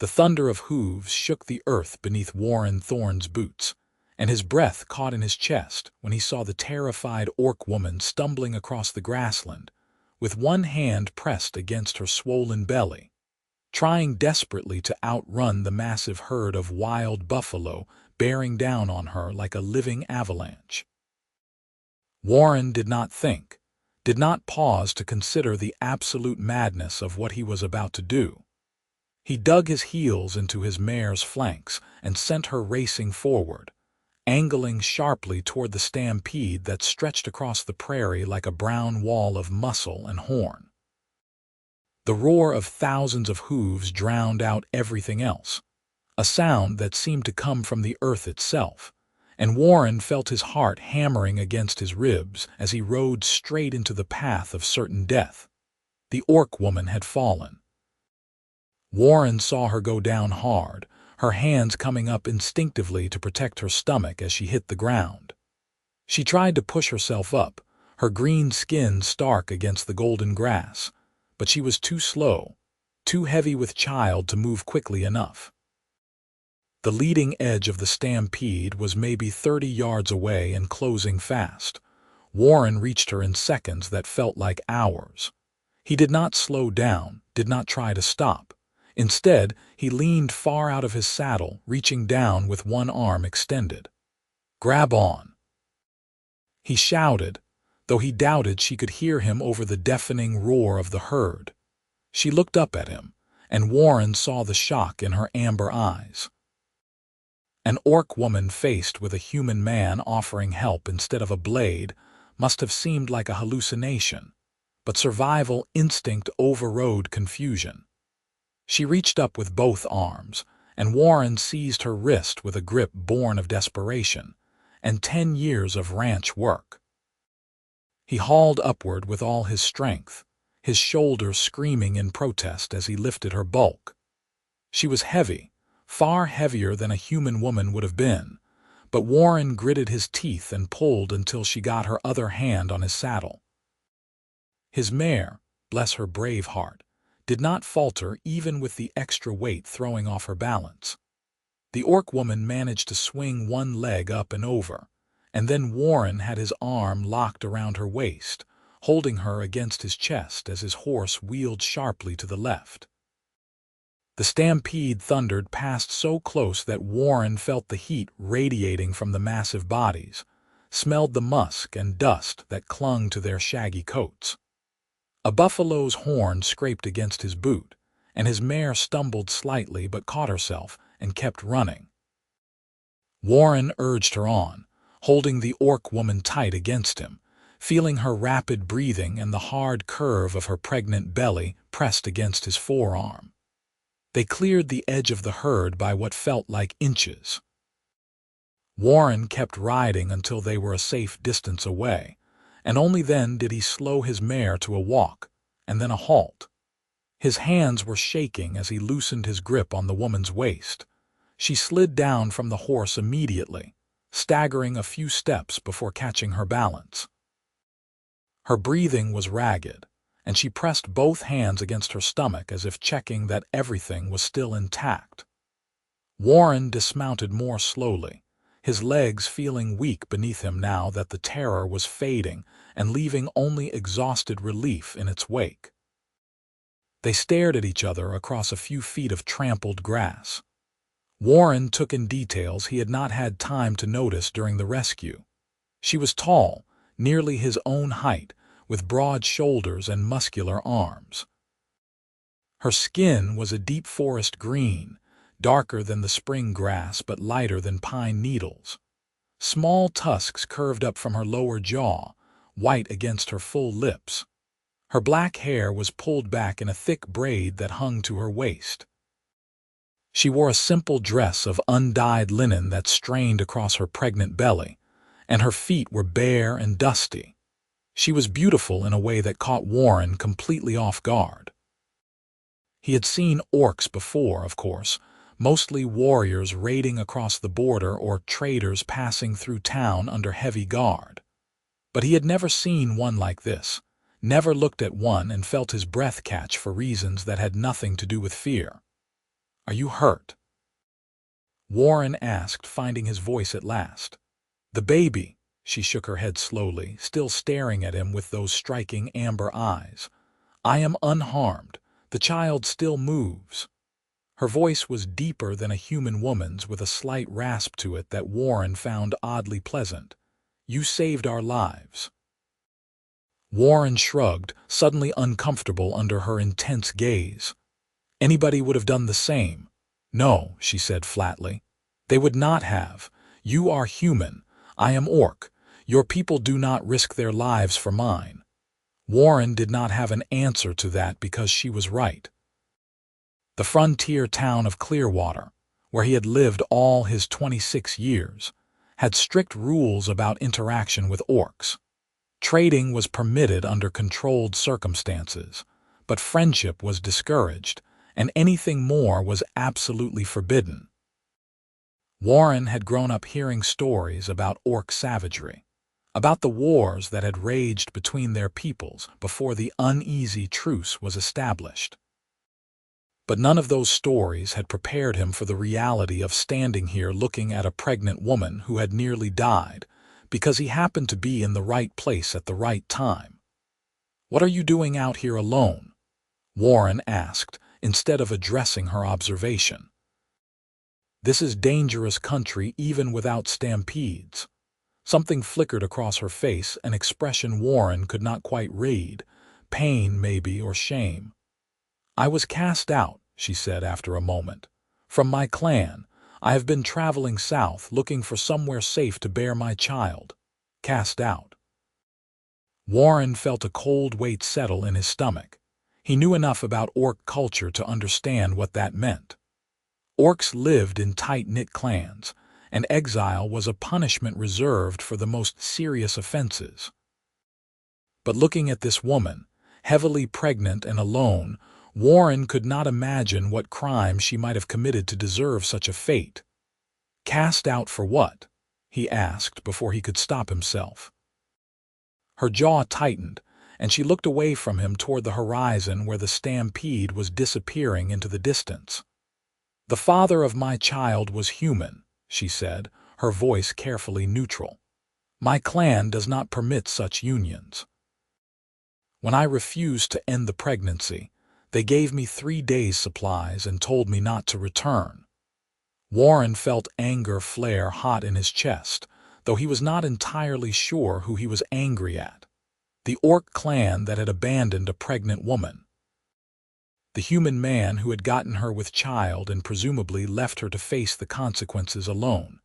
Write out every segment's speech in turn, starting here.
The thunder of hooves shook the earth beneath Warren Thorne's boots, and his breath caught in his chest when he saw the terrified orc woman stumbling across the grassland, with one hand pressed against her swollen belly, trying desperately to outrun the massive herd of wild buffalo bearing down on her like a living avalanche. Warren did not think, did not pause to consider the absolute madness of what he was about to do. He dug his heels into his mare's flanks and sent her racing forward, angling sharply toward the stampede that stretched across the prairie like a brown wall of muscle and horn. The roar of thousands of hooves drowned out everything else, a sound that seemed to come from the earth itself, and Warren felt his heart hammering against his ribs as he rode straight into the path of certain death. The orc woman had fallen. Warren saw her go down hard, her hands coming up instinctively to protect her stomach as she hit the ground. She tried to push herself up, her green skin stark against the golden grass, but she was too slow, too heavy with child to move quickly enough. The leading edge of the stampede was maybe 30 yards away and closing fast. Warren reached her in seconds that felt like hours. He did not slow down, did not try to stop. Instead, he leaned far out of his saddle, reaching down with one arm extended. "Grab on!" he shouted, though he doubted she could hear him over the deafening roar of the herd. She looked up at him, and Warren saw the shock in her amber eyes. An orc woman faced with a human man offering help instead of a blade must have seemed like a hallucination, but survival instinct overrode confusion. She reached up with both arms, and Warren seized her wrist with a grip born of desperation and 10 years of ranch work. He hauled upward with all his strength, his shoulders screaming in protest as he lifted her bulk. She was heavy, far heavier than a human woman would have been, but Warren gritted his teeth and pulled until she got her other hand on his saddle. His mare, bless her brave heart, did not falter even with the extra weight throwing off her balance. The orc woman managed to swing one leg up and over, and then Warren had his arm locked around her waist, holding her against his chest as his horse wheeled sharply to the left. The stampede thundered past so close that Warren felt the heat radiating from the massive bodies, smelled the musk and dust that clung to their shaggy coats. A buffalo's horn scraped against his boot, and his mare stumbled slightly but caught herself and kept running. Warren urged her on, holding the orc woman tight against him, feeling her rapid breathing and the hard curve of her pregnant belly pressed against his forearm. They cleared the edge of the herd by what felt like inches. Warren kept riding until they were a safe distance away, and only then did he slow his mare to a walk, and then a halt. His hands were shaking as he loosened his grip on the woman's waist. She slid down from the horse immediately, staggering a few steps before catching her balance. Her breathing was ragged, and she pressed both hands against her stomach as if checking that everything was still intact. Warren dismounted more slowly, his legs feeling weak beneath him now that the terror was fading and leaving only exhausted relief in its wake. They stared at each other across a few feet of trampled grass. Warren took in details he had not had time to notice during the rescue. She was tall, nearly his own height, with broad shoulders and muscular arms. Her skin was a deep forest green, darker than the spring grass but lighter than pine needles. Small tusks curved up from her lower jaw, white against her full lips. Her black hair was pulled back in a thick braid that hung to her waist. She wore a simple dress of undyed linen that strained across her pregnant belly, and her feet were bare and dusty. She was beautiful in a way that caught Warren completely off guard. He had seen orcs before, of course, mostly warriors raiding across the border or traders passing through town under heavy guard. But he had never seen one like this, never looked at one and felt his breath catch for reasons that had nothing to do with fear. Are you hurt?" Warren asked, finding his voice at last. "The baby." She shook her head slowly, still staring at him with those striking amber eyes. "I am unharmed. The child still moves." Her voice was deeper than a human woman's, with a slight rasp to it that Warren found oddly pleasant. "You saved our lives." Warren shrugged, suddenly uncomfortable under her intense gaze. "Anybody would have done the same." "No," she said flatly. "They would not have. You are human. I am orc. Your people do not risk their lives for mine." Warren did not have an answer to that because she was right. The frontier town of Clearwater, where he had lived all his 26 years, had strict rules about interaction with orcs. Trading was permitted under controlled circumstances, but friendship was discouraged, and anything more was absolutely forbidden. Warren had grown up hearing stories about orc savagery, about the wars that had raged between their peoples before the uneasy truce was established. But none of those stories had prepared him for the reality of standing here looking at a pregnant woman who had nearly died because he happened to be in the right place at the right time. "What are you doing out here alone?" Warren asked, instead of addressing her observation. "This is dangerous country even without stampedes." Something flickered across her face, an expression Warren could not quite read, pain maybe or shame. "I was cast out," she said after a moment. "From my clan. I have been traveling south looking for somewhere safe to bear my child." Cast out. Warren felt a cold weight settle in his stomach. He knew enough about orc culture to understand what that meant. Orcs lived in tight-knit clans, and exile was a punishment reserved for the most serious offenses. But looking at this woman, heavily pregnant and alone, Warren could not imagine what crime she might have committed to deserve such a fate. "Cast out for what?" he asked before he could stop himself. Her jaw tightened, and she looked away from him toward the horizon where the stampede was disappearing into the distance. "The father of my child was human," she said, her voice carefully neutral. "My clan does not permit such unions. When I refused to end the pregnancy, they gave me 3 days' supplies and told me not to return." Warren felt anger flare hot in his chest, though he was not entirely sure who he was angry at. The orc clan that had abandoned a pregnant woman. The human man who had gotten her with child and presumably left her to face the consequences alone.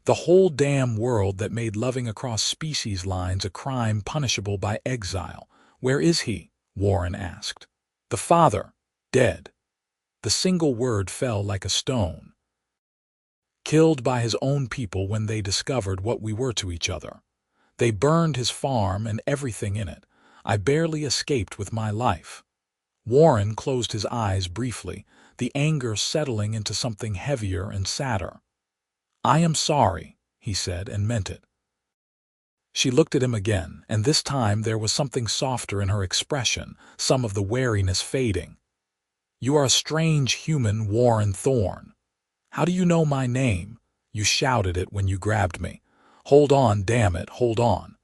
The whole damn world that made loving across species lines a crime punishable by exile. "Where is he?" Warren asked. "The father. Dead." The single word fell like a stone. "Killed by his own people when they discovered what we were to each other. They burned his farm and everything in it. I barely escaped with my life." Warren closed his eyes briefly, the anger settling into something heavier and sadder. "I am sorry," he said, and meant it. She looked at him again, and this time there was something softer in her expression, some of the wariness fading. "You are a strange human, Warren Thorne. How do you know my name? You shouted it when you grabbed me. Hold on, damn it, hold on."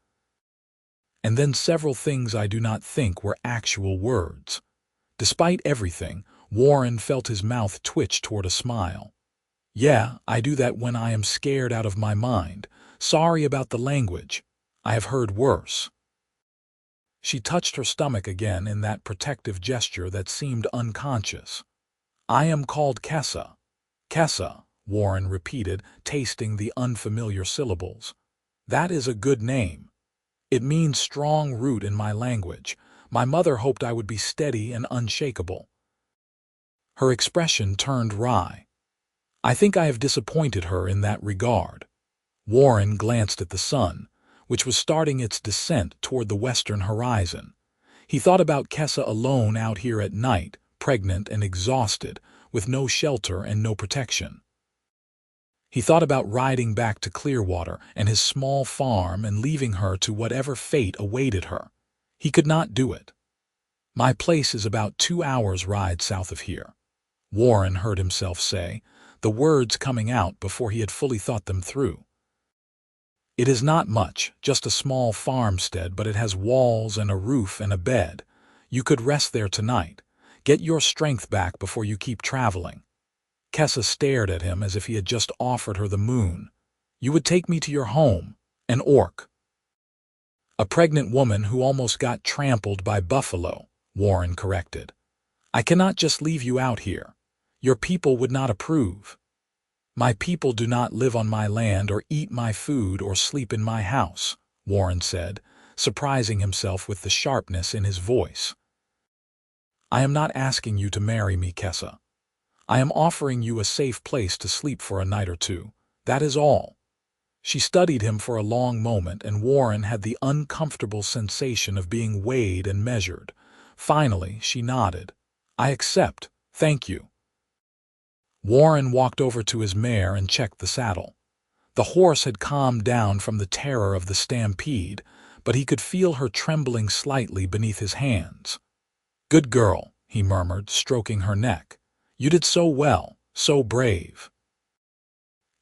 And then several things I do not think were actual words. Despite everything, Warren felt his mouth twitch toward a smile. "Yeah, I do that when I am scared out of my mind. Sorry about the language. I have heard worse." She touched her stomach again in that protective gesture that seemed unconscious. "I am called Kessa." "Kessa," Warren repeated, tasting the unfamiliar syllables. "That is a good name. It means strong root in my language. My mother hoped I would be steady and unshakable." Her expression turned wry. "I think I have disappointed her in that regard." Warren glanced at the sun, which was starting its descent toward the western horizon. He thought about Kessa alone out here at night, pregnant and exhausted, with no shelter and no protection. He thought about riding back to Clearwater and his small farm and leaving her to whatever fate awaited her. He could not do it. "My place is about 2 hours' ride south of here." Warren heard himself say, the words coming out before he had fully thought them through. It is not much, just a small farmstead, but it has walls and a roof and a bed. You could rest there tonight. Get your strength back before you keep traveling. Kessa stared at him as if he had just offered her the moon. You would take me to your home, an orc. A pregnant woman who almost got trampled by buffalo, Warren corrected. I cannot just leave you out here. Your people would not approve. My people do not live on my land or eat my food or sleep in my house, Warren said, surprising himself with the sharpness in his voice. I am not asking you to marry me, Kessa. I am offering you a safe place to sleep for a night or two. That is all. She studied him for a long moment, and Warren had the uncomfortable sensation of being weighed and measured. Finally, she nodded. I accept. Thank you. Warren walked over to his mare and checked the saddle. The horse had calmed down from the terror of the stampede, but he could feel her trembling slightly beneath his hands. Good girl, he murmured, stroking her neck. You did so well, so brave.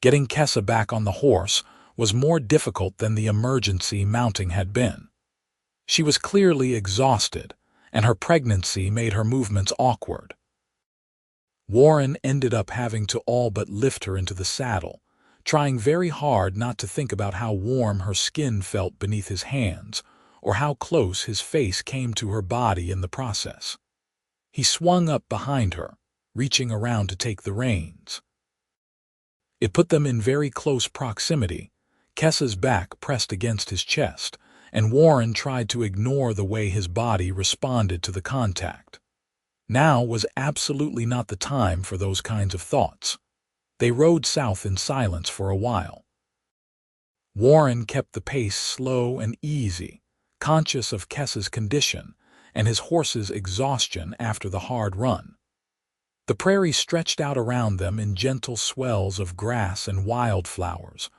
Getting Kessa back on the horse was more difficult than the emergency mounting had been. She was clearly exhausted, and her pregnancy made her movements awkward. Warren ended up having to all but lift her into the saddle, trying very hard not to think about how warm her skin felt beneath his hands, or how close his face came to her body in the process. He swung up behind her, reaching around to take the reins. It put them in very close proximity, Kessa's back pressed against his chest, and Warren tried to ignore the way his body responded to the contact. Now was absolutely not the time for those kinds of thoughts. They rode south in silence for a while. Warren kept the pace slow and easy, conscious of Kessa's condition and his horse's exhaustion after the hard run. The prairie stretched out around them in gentle swells of grass and wildflowers,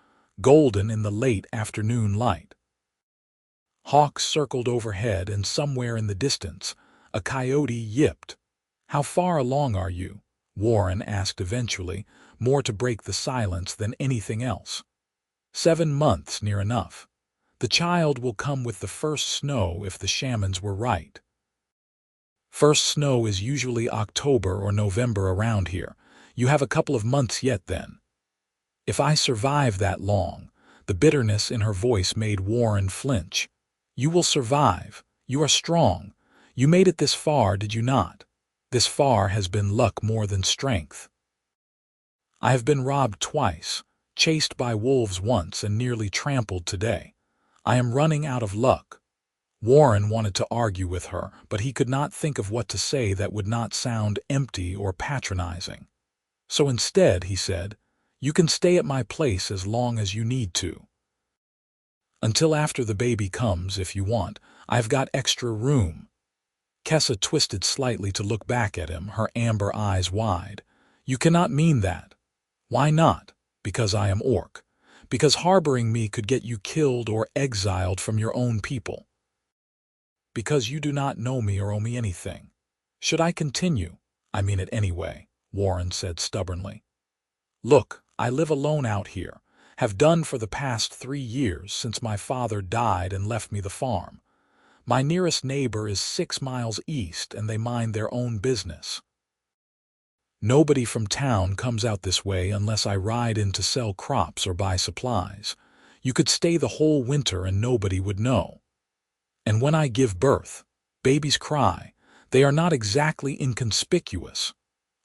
golden in the late afternoon light. Hawks circled overhead, and somewhere in the distance, a coyote yipped. How far along are you? Warren asked eventually, more to break the silence than anything else. 7 months, near enough. The child will come with the first snow if the shamans were right. First snow is usually October or November around here. You have a couple of months yet then. If I survive that long, the bitterness in her voice made Warren flinch. You will survive. You are strong. You made it this far, did you not? This far has been luck more than strength. I have been robbed twice, chased by wolves once, and nearly trampled today. I am running out of luck. Warren wanted to argue with her, but he could not think of what to say that would not sound empty or patronizing. So instead, he said, you can stay at my place as long as you need to. Until after the baby comes, if you want. I've got extra room. Kessa twisted slightly to look back at him, her amber eyes wide. You cannot mean that. Why not? Because I am orc. Because harboring me could get you killed or exiled from your own people. Because you do not know me or owe me anything. Should I continue? I mean it anyway, Warren said stubbornly. Look, I live alone out here, have done for the past 3 years since my father died and left me the farm. My nearest neighbor is 6 miles east, and they mind their own business. Nobody from town comes out this way unless I ride in to sell crops or buy supplies. You could stay the whole winter and nobody would know. And when I give birth, babies cry. They are not exactly inconspicuous.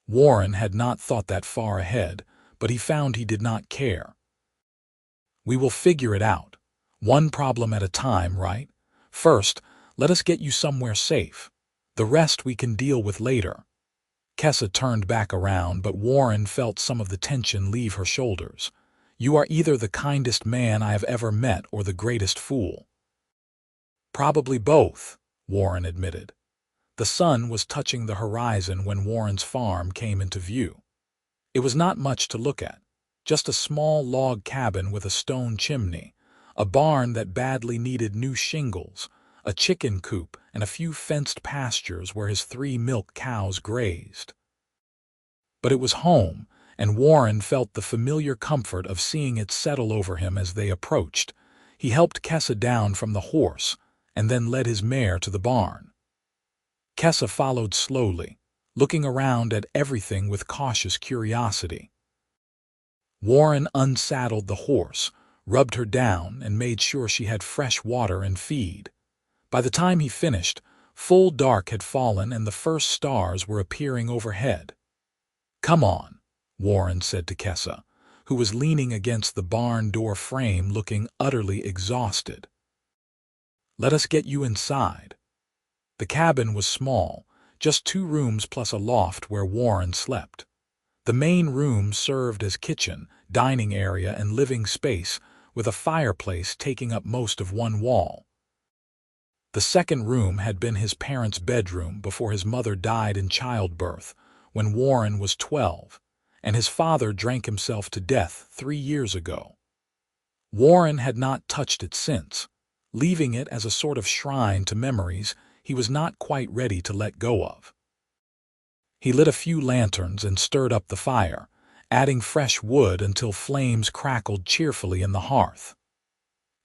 Warren had not thought that far ahead, but he found he did not care. We will figure it out, one problem at a time, right? First, let us get you somewhere safe. The rest we can deal with later. Kessa turned back around, but Warren felt some of the tension leave her shoulders. You are either the kindest man I have ever met or the greatest fool. Probably both, Warren admitted. The sun was touching the horizon when Warren's farm came into view. It was not much to look at, just a small log cabin with a stone chimney, a barn that badly needed new shingles, a chicken coop, and a few fenced pastures where his 3 milk cows grazed. but it was home, and Warren felt the familiar comfort of seeing it settle over him as they approached. He helped Kessa down from the horse, and then led his mare to the barn. Kessa followed slowly, looking around at everything with cautious curiosity. Warren unsaddled the horse, rubbed her down, and made sure she had fresh water and feed. By the time he finished, full dark had fallen and the first stars were appearing overhead. "Come on," Warren said to Kessa, who was leaning against the barn door frame looking utterly exhausted. "Let us get you inside." The cabin was small, just 2 rooms plus a loft where Warren slept. The main room served as kitchen, dining area, and living space, with a fireplace taking up most of one wall. The second room had been his parents' bedroom before his mother died in childbirth, when Warren was 12, and his father drank himself to death 3 years ago. Warren had not touched it since, leaving it as a sort of shrine to memories he was not quite ready to let go of. He lit a few lanterns and stirred up the fire, adding fresh wood until flames crackled cheerfully in the hearth.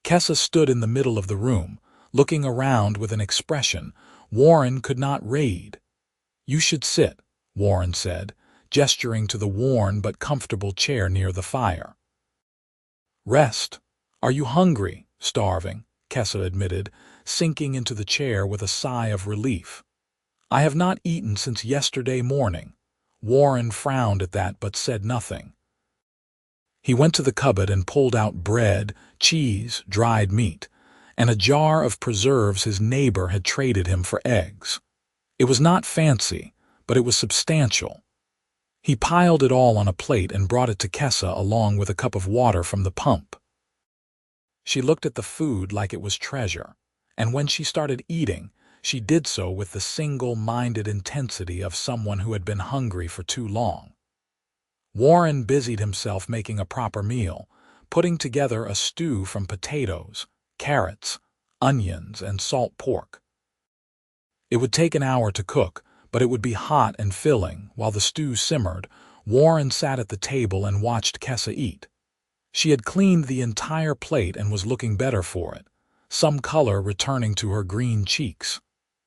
Kessa stood in the middle of the room, looking around with an expression Warren could not read. "You should sit," Warren said, gesturing to the worn but comfortable chair near the fire. "Rest. Are you hungry?" "Starving," Kessa admitted, sinking into the chair with a sigh of relief. "I have not eaten since yesterday morning." Warren frowned at that but said nothing. He went to the cupboard and pulled out bread, cheese, dried meat, and a jar of preserves his neighbor had traded him for eggs. It was not fancy, but it was substantial. He piled it all on a plate and brought it to Kessa along with a cup of water from the pump. She looked at the food like it was treasure, and when she started eating, she did so with the single-minded intensity of someone who had been hungry for too long. Warren busied himself making a proper meal, putting together a stew from potatoes, carrots, onions, and salt pork. It would take an hour to cook, but it would be hot and filling. While the stew simmered, Warren sat at the table and watched Kessa eat. She had cleaned the entire plate and was looking better for it, some color returning to her green cheeks.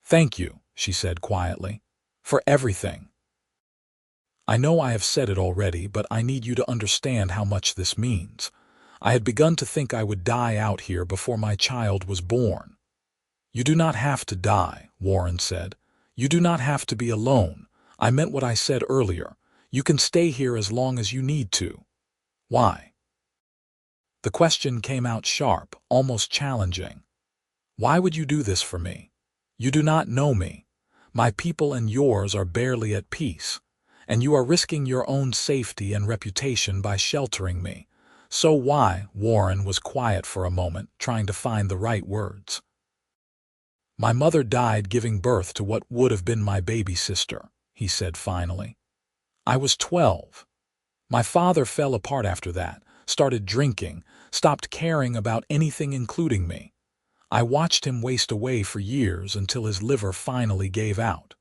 "Thank you," she said quietly, "for everything. I know I have said it already, but I need you to understand how much this means. I had begun to think I would die out here before my child was born." "You do not have to die," Warren said. "You do not have to be alone. I meant what I said earlier. You can stay here as long as you need to." "Why?" The question came out sharp, almost challenging. "Why would you do this for me? You do not know me. My people and yours are barely at peace, and you are risking your own safety and reputation by sheltering me. So why?" Warren was quiet for a moment, trying to find the right words. "My mother died giving birth to what would have been my baby sister," he said finally. "I was 12. My father fell apart after that, started drinking, stopped caring about anything including me. I watched him waste away for years until his liver finally gave out.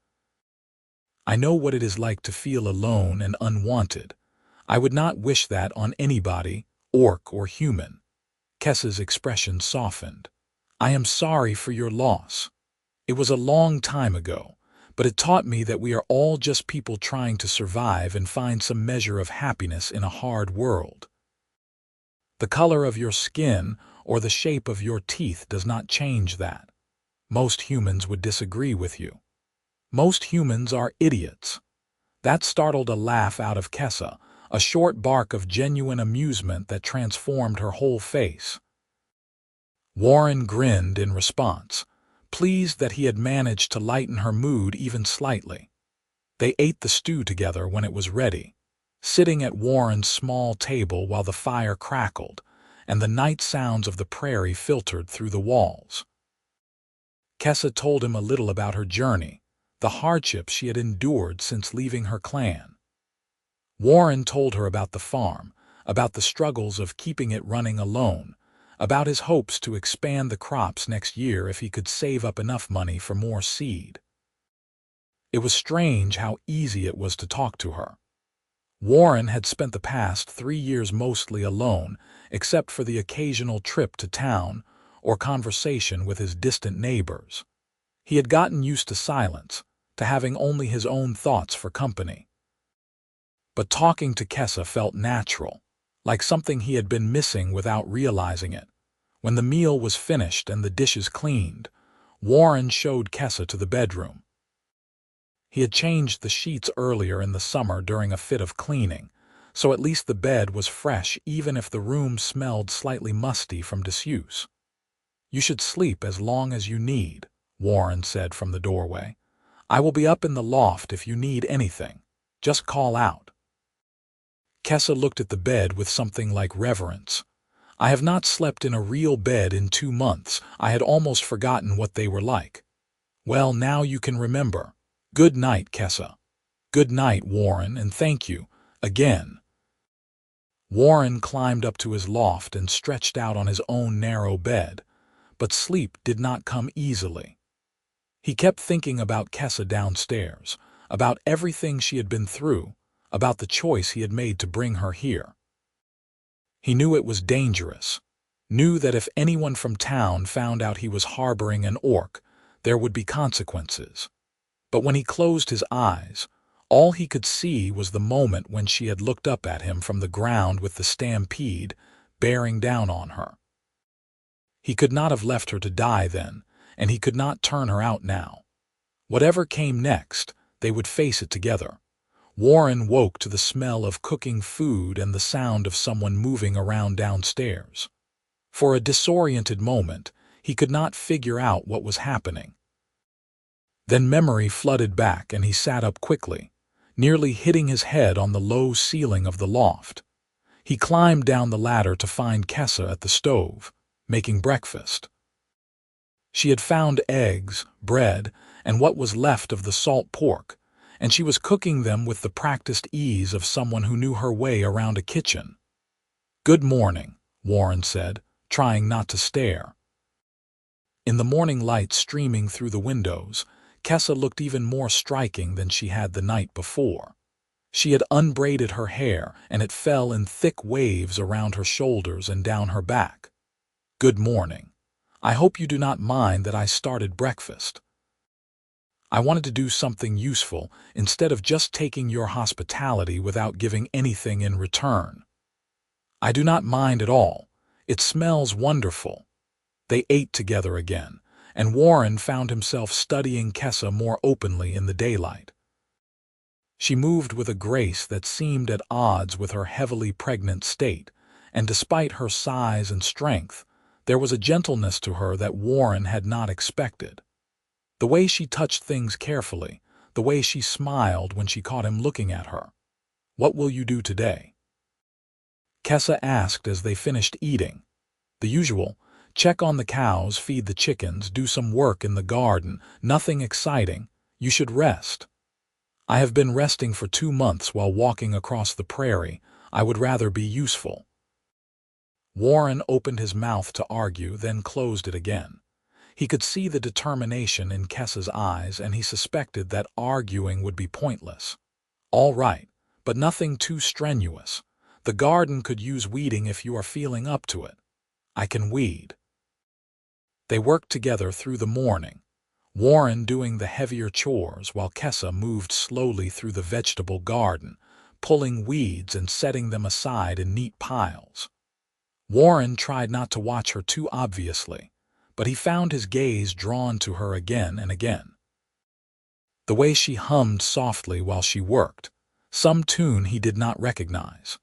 I know what it is like to feel alone and unwanted. I would not wish that on anybody, orc or human." Kessa's expression softened. "I am sorry for your loss. It was a long time ago, but it taught me that we are all just people trying to survive and find some measure of happiness in a hard world. The color of your skin or the shape of your teeth does not change that. Most humans would disagree with you. Most humans are idiots." That startled a laugh out of Kessa, a short bark of genuine amusement that transformed her whole face. Warren grinned in response, pleased that he had managed to lighten her mood even slightly. They ate the stew together when it was ready, sitting at Warren's small table while the fire crackled, and the night sounds of the prairie filtered through the walls. Kessa told him a little about her journey, the hardships she had endured since leaving her clan. Warren told her about the farm, about the struggles of keeping it running alone, about his hopes to expand the crops next year if he could save up enough money for more seed. It was strange how easy it was to talk to her. Warren had spent the past 3 years mostly alone, except for the occasional trip to town or conversation with his distant neighbors. He had gotten used to silence, to having only his own thoughts for company. But talking to Kessa felt natural, like something he had been missing without realizing it. When the meal was finished and the dishes cleaned, Warren showed Kessa to the bedroom. He had changed the sheets earlier in the summer during a fit of cleaning, so at least the bed was fresh even if the room smelled slightly musty from disuse. "You should sleep as long as you need," Warren said from the doorway. "I will be up in the loft if you need anything. Just call out." Kessa looked at the bed with something like reverence. "I have not slept in a real bed in 2 months. I had almost forgotten what they were like." "Well, now you can remember. Good night, Kessa." "Good night, Warren, and thank you, again." Warren climbed up to his loft and stretched out on his own narrow bed, but sleep did not come easily. He kept thinking about Kessa downstairs, about everything she had been through, about the choice he had made to bring her here. He knew it was dangerous, knew that if anyone from town found out he was harboring an orc, there would be consequences. But when he closed his eyes, all he could see was the moment when she had looked up at him from the ground with the Stampede bearing down on her. He could not have left her to die then, and he could not turn her out now. Whatever came next, they would face it together. Warren woke to the smell of cooking food and the sound of someone moving around downstairs. For a disoriented moment, he could not figure out what was happening. Then memory flooded back and he sat up quickly, nearly hitting his head on the low ceiling of the loft. He climbed down the ladder to find Kessa at the stove, making breakfast. She had found eggs, bread, and what was left of the salt pork, and she was cooking them with the practiced ease of someone who knew her way around a kitchen. "Good morning," Warren said, trying not to stare. In the morning light streaming through the windows, Kessa looked even more striking than she had the night before. She had unbraided her hair, and it fell in thick waves around her shoulders and down her back. "Good morning. I hope you do not mind that I started breakfast. I wanted to do something useful instead of just taking your hospitality without giving anything in return." "I do not mind at all. It smells wonderful." They ate together again, and Warren found himself studying Kessa more openly in the daylight. She moved with a grace that seemed at odds with her heavily pregnant state, and despite her size and strength, there was a gentleness to her that Warren had not expected. The way she touched things carefully, the way she smiled when she caught him looking at her. "What will you do today?" Kessa asked as they finished eating. "The usual. Check on the cows, feed the chickens, do some work in the garden. Nothing exciting. You should rest." "I have been resting for 2 months while walking across the prairie. I would rather be useful." Warren opened his mouth to argue, then closed it again. He could see the determination in Kessa's eyes, and he suspected that arguing would be pointless. "All right, but nothing too strenuous. The garden could use weeding if you are feeling up to it. I can weed." They worked together through the morning, Warren doing the heavier chores while Kessa moved slowly through the vegetable garden, pulling weeds and setting them aside in neat piles. Warren tried not to watch her too obviously, but he found his gaze drawn to her again and again. The way she hummed softly while she worked, some tune he did not recognize.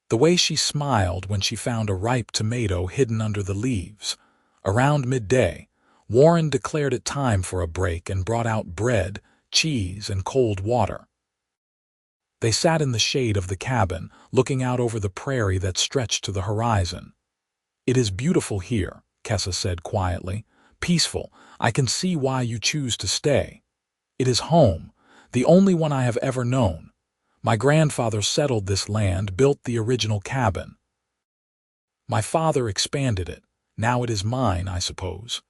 The way she smiled when she found a ripe tomato hidden under the leaves. Around midday, Warren declared it time for a break and brought out bread, cheese, and cold water. They sat in the shade of the cabin, looking out over the prairie that stretched to the horizon. "It is beautiful here," Kessa said quietly. "Peaceful. I can see why you choose to stay. It is home, the only one I have ever known. My grandfather settled this land, built the original cabin. My father expanded it. Now it is mine, I suppose."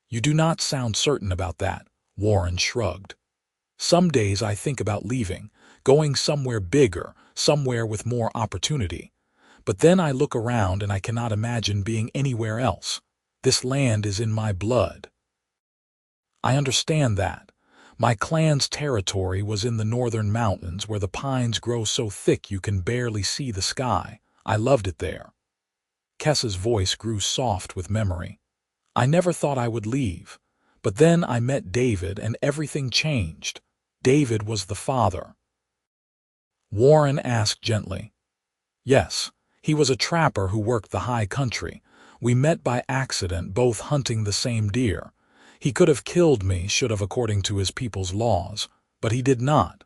"You do not sound certain about that," Warren shrugged. "Some days I think about leaving, going somewhere bigger, somewhere with more opportunity. But then I look around and I cannot imagine being anywhere else. This land is in my blood. I understand that. My clan's territory was in the northern mountains where the pines grow so thick you can barely see the sky. I loved it there. Kessa's voice grew soft with memory. I never thought I would leave. But then I met David and everything changed. David was the father. Warren asked gently. Yes, he was a trapper who worked the high country. We met by accident, both hunting the same deer. He could have killed me, should have according to his people's laws, but he did not.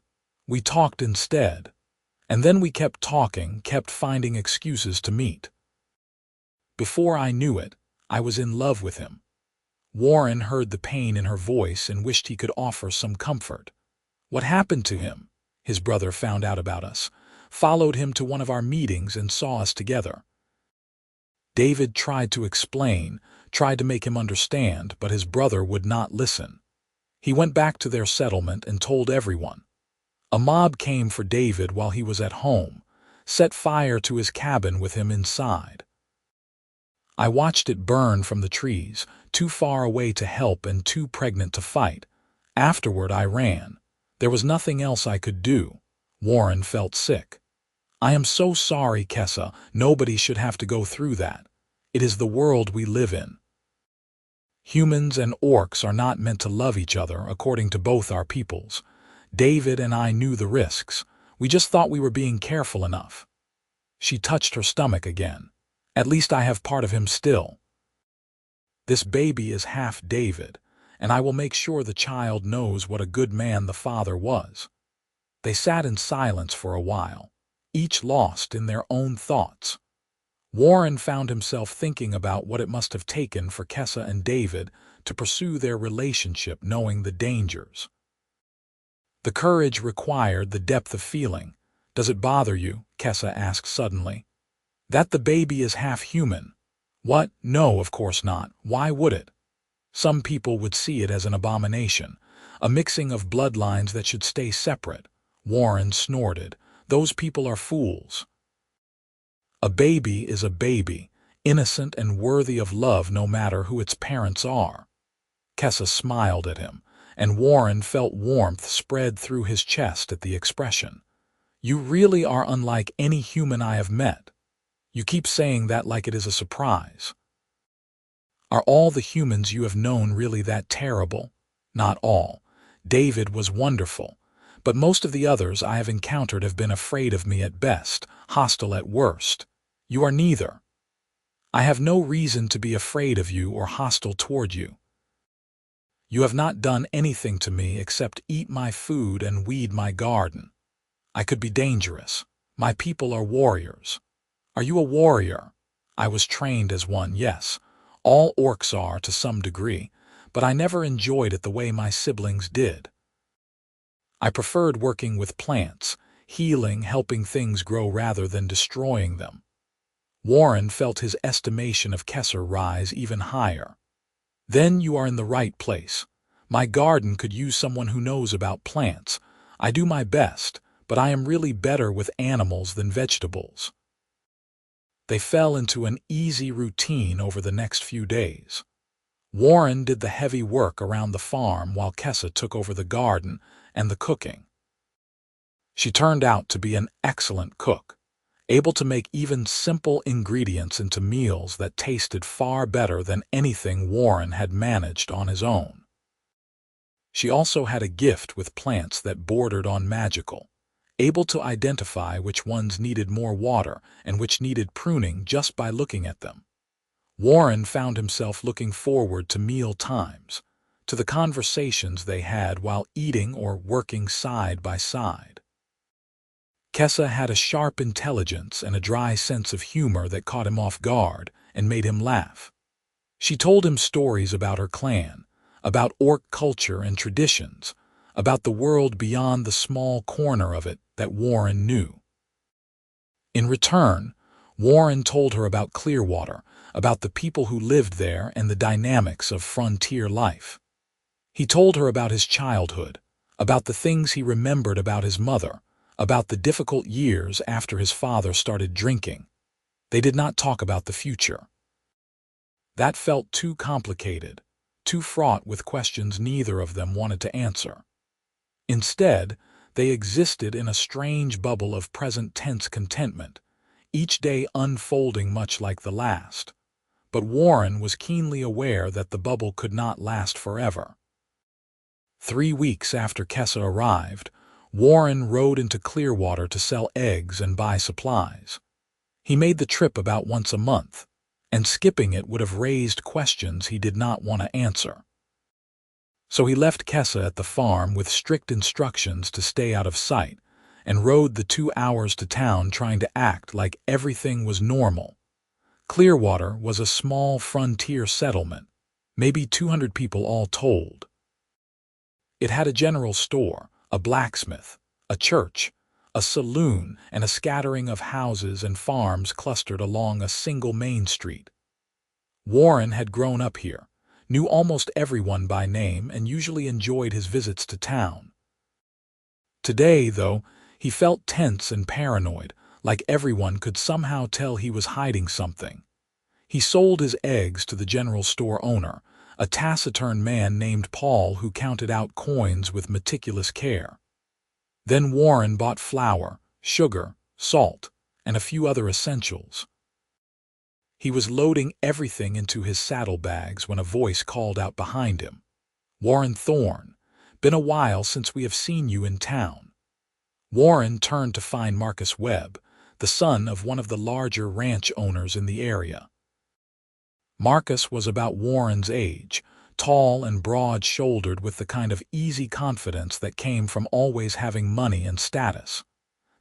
We talked instead. And then we kept talking, kept finding excuses to meet. Before I knew it, I was in love with him. Warren heard the pain in her voice and wished he could offer some comfort. What happened to him? His brother found out about us, followed him to one of our meetings and saw us together. David tried to explain, tried to make him understand, but his brother would not listen. He went back to their settlement and told everyone. A mob came for David while he was at home, set fire to his cabin with him inside. I watched it burn from the trees, too far away to help and too pregnant to fight. Afterward I ran. There was nothing else I could do. Warren felt sick. I am so sorry, Kessa. Nobody should have to go through that. It is the world we live in. Humans and orcs are not meant to love each other, according to both our peoples. David and I knew the risks. We just thought we were being careful enough. She touched her stomach again. At least I have part of him still. This baby is half David, and I will make sure the child knows what a good man the father was. They sat in silence for a while, each lost in their own thoughts. Warren found himself thinking about what it must have taken for Kessa and David to pursue their relationship knowing the dangers. The courage required the depth of feeling. Does it bother you? Kessa asked suddenly. That the baby is half human. What? No, of course not. Why would it? Some people would see it as an abomination, a mixing of bloodlines that should stay separate. Warren snorted. Those people are fools. A baby is a baby, innocent and worthy of love no matter who its parents are. Kessa smiled at him, and Warren felt warmth spread through his chest at the expression. You really are unlike any human I have met. You keep saying that like it is a surprise. Are all the humans you have known really that terrible? Not all. David was wonderful, but most of the others I have encountered have been afraid of me at best, hostile at worst. You are neither. I have no reason to be afraid of you or hostile toward you. You have not done anything to me except eat my food and weed my garden. I could be dangerous. My people are warriors. Are you a warrior? I was trained as one, yes. All orcs are to some degree, but I never enjoyed it the way my siblings did. I preferred working with plants, healing, helping things grow rather than destroying them. Warren felt his estimation of Kessa rise even higher. Then you are in the right place. My garden could use someone who knows about plants. I do my best, but I am really better with animals than vegetables. They fell into an easy routine over the next few days. Warren did the heavy work around the farm while Kessa took over the garden and the cooking. She turned out to be an excellent cook, able to make even simple ingredients into meals that tasted far better than anything Warren had managed on his own. She also had a gift with plants that bordered on magical, able to identify which ones needed more water and which needed pruning just by looking at them. Warren found himself looking forward to meal times, to the conversations they had while eating or working side by side. Kessa had a sharp intelligence and a dry sense of humor that caught him off guard and made him laugh. She told him stories about her clan, about orc culture and traditions, about the world beyond the small corner of it that Warren knew. In return, Warren told her about Clearwater, about the people who lived there and the dynamics of frontier life. He told her about his childhood, about the things he remembered about his mother, about the difficult years after his father started drinking. They did not talk about the future. That felt too complicated, too fraught with questions neither of them wanted to answer. Instead, they existed in a strange bubble of present-tense contentment, each day unfolding much like the last. But Warren was keenly aware that the bubble could not last forever. 3 weeks after Kessa arrived, Warren rode into Clearwater to sell eggs and buy supplies. He made the trip about once a month, and skipping it would have raised questions he did not want to answer. So he left Kessa at the farm with strict instructions to stay out of sight, and rode the 2 hours to town trying to act like everything was normal. Clearwater was a small frontier settlement, maybe 200 people all told. It had a general store, a blacksmith, a church, a saloon, and a scattering of houses and farms clustered along a single main street. Warren had grown up here, knew almost everyone by name, and usually enjoyed his visits to town. Today, though, he felt tense and paranoid, like everyone could somehow tell he was hiding something. He sold his eggs to the general store owner, a taciturn man named Paul who counted out coins with meticulous care. Then Warren bought flour, sugar, salt, and a few other essentials. He was loading everything into his saddlebags when a voice called out behind him. "Warren Thorne, been a while since we have seen you in town." Warren turned to find Marcus Webb, the son of one of the larger ranch owners in the area. Marcus was about Warren's age, tall and broad-shouldered with the kind of easy confidence that came from always having money and status.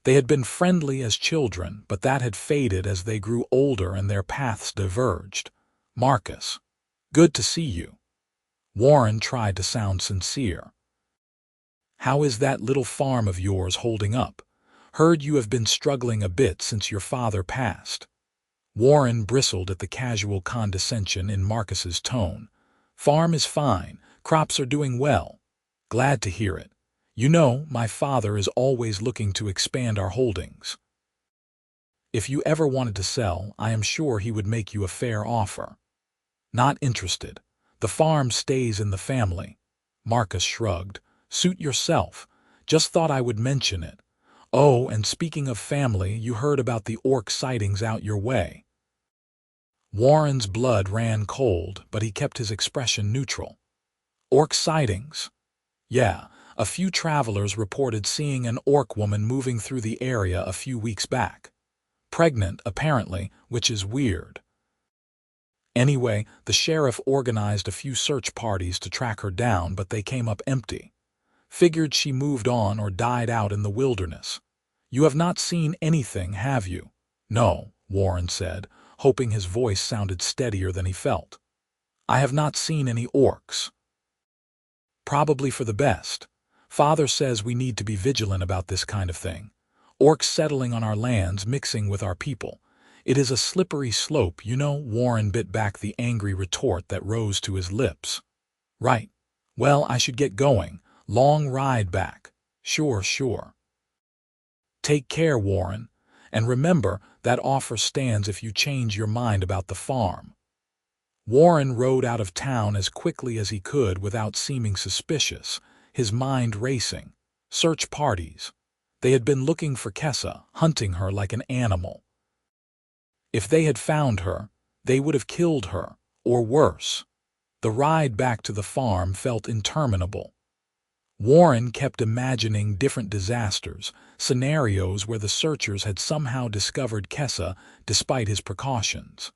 They had been friendly as children, but that had faded as they grew older and their paths diverged. "Marcus, good to see you." Warren tried to sound sincere. "How is that little farm of yours holding up? Heard you have been struggling a bit since your father passed." Warren bristled at the casual condescension in Marcus's tone. "Farm is fine, crops are doing well. Glad to hear it. You know, my father is always looking to expand our holdings. If you ever wanted to sell, I am sure he would make you a fair offer." "Not interested. The farm stays in the family." Marcus shrugged. "Suit yourself. Just thought I would mention it. Oh, and speaking of family, you heard about the orc sightings out your way." Warren's blood ran cold, but he kept his expression neutral. "Orc sightings?" "Yeah, a few travelers reported seeing an orc woman moving through the area a few weeks back. Pregnant, apparently, which is weird. Anyway, the sheriff organized a few search parties to track her down, but they came up empty. Figured she moved on or died out in the wilderness. You have not seen anything, have you?" "No," Warren said, hoping his voice sounded steadier than he felt. "I have not seen any orcs." "Probably for the best. Father says we need to be vigilant about this kind of thing. Orcs settling on our lands, mixing with our people. It is a slippery slope, you know." Warren bit back the angry retort that rose to his lips. "Right. Well, I should get going. Long ride back." Sure. "Take care, Warren. And remember, that offer stands if you change your mind about the farm." Warren rode out of town as quickly as he could without seeming suspicious, his mind racing. Search parties. They had been looking for Kessa, hunting her like an animal. If they had found her, they would have killed her, or worse. The ride back to the farm felt interminable. Warren kept imagining different disasters, scenarios where the searchers had somehow discovered Kessa despite his precautions.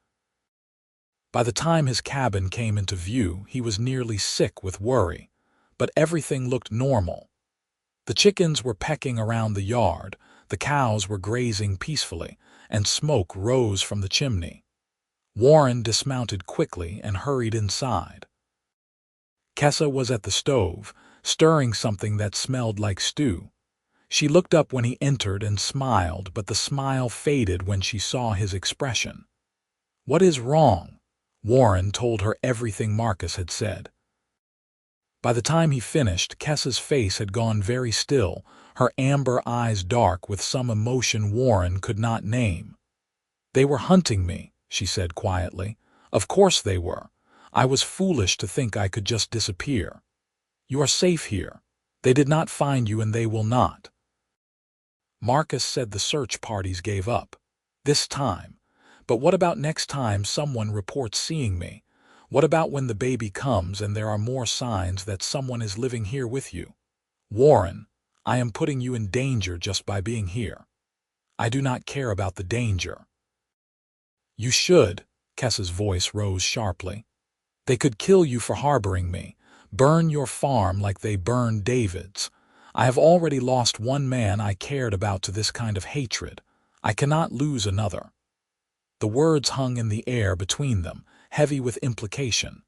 By the time his cabin came into view, he was nearly sick with worry, but everything looked normal. The chickens were pecking around the yard, the cows were grazing peacefully, and smoke rose from the chimney. Warren dismounted quickly and hurried inside. Kessa was at the stove, stirring something that smelled like stew. She looked up when he entered and smiled, but the smile faded when she saw his expression. "What is wrong?" Warren told her everything Marcus had said. By the time he finished, Kessa's face had gone very still, her amber eyes dark with some emotion Warren could not name. "They were hunting me," she said quietly. "Of course they were. I was foolish to think I could just disappear. You are safe here. They did not find you and they will not." Marcus said the search parties gave up. This time. But what about next time someone reports seeing me? What about when the baby comes and there are more signs that someone is living here with you? Warren, I am putting you in danger just by being here. I do not care about the danger. You should, Kessa's voice rose sharply. They could kill you for harboring me, burn your farm like they burned David's. I have already lost one man I cared about to this kind of hatred. I cannot lose another. The words hung in the air between them, heavy with implication.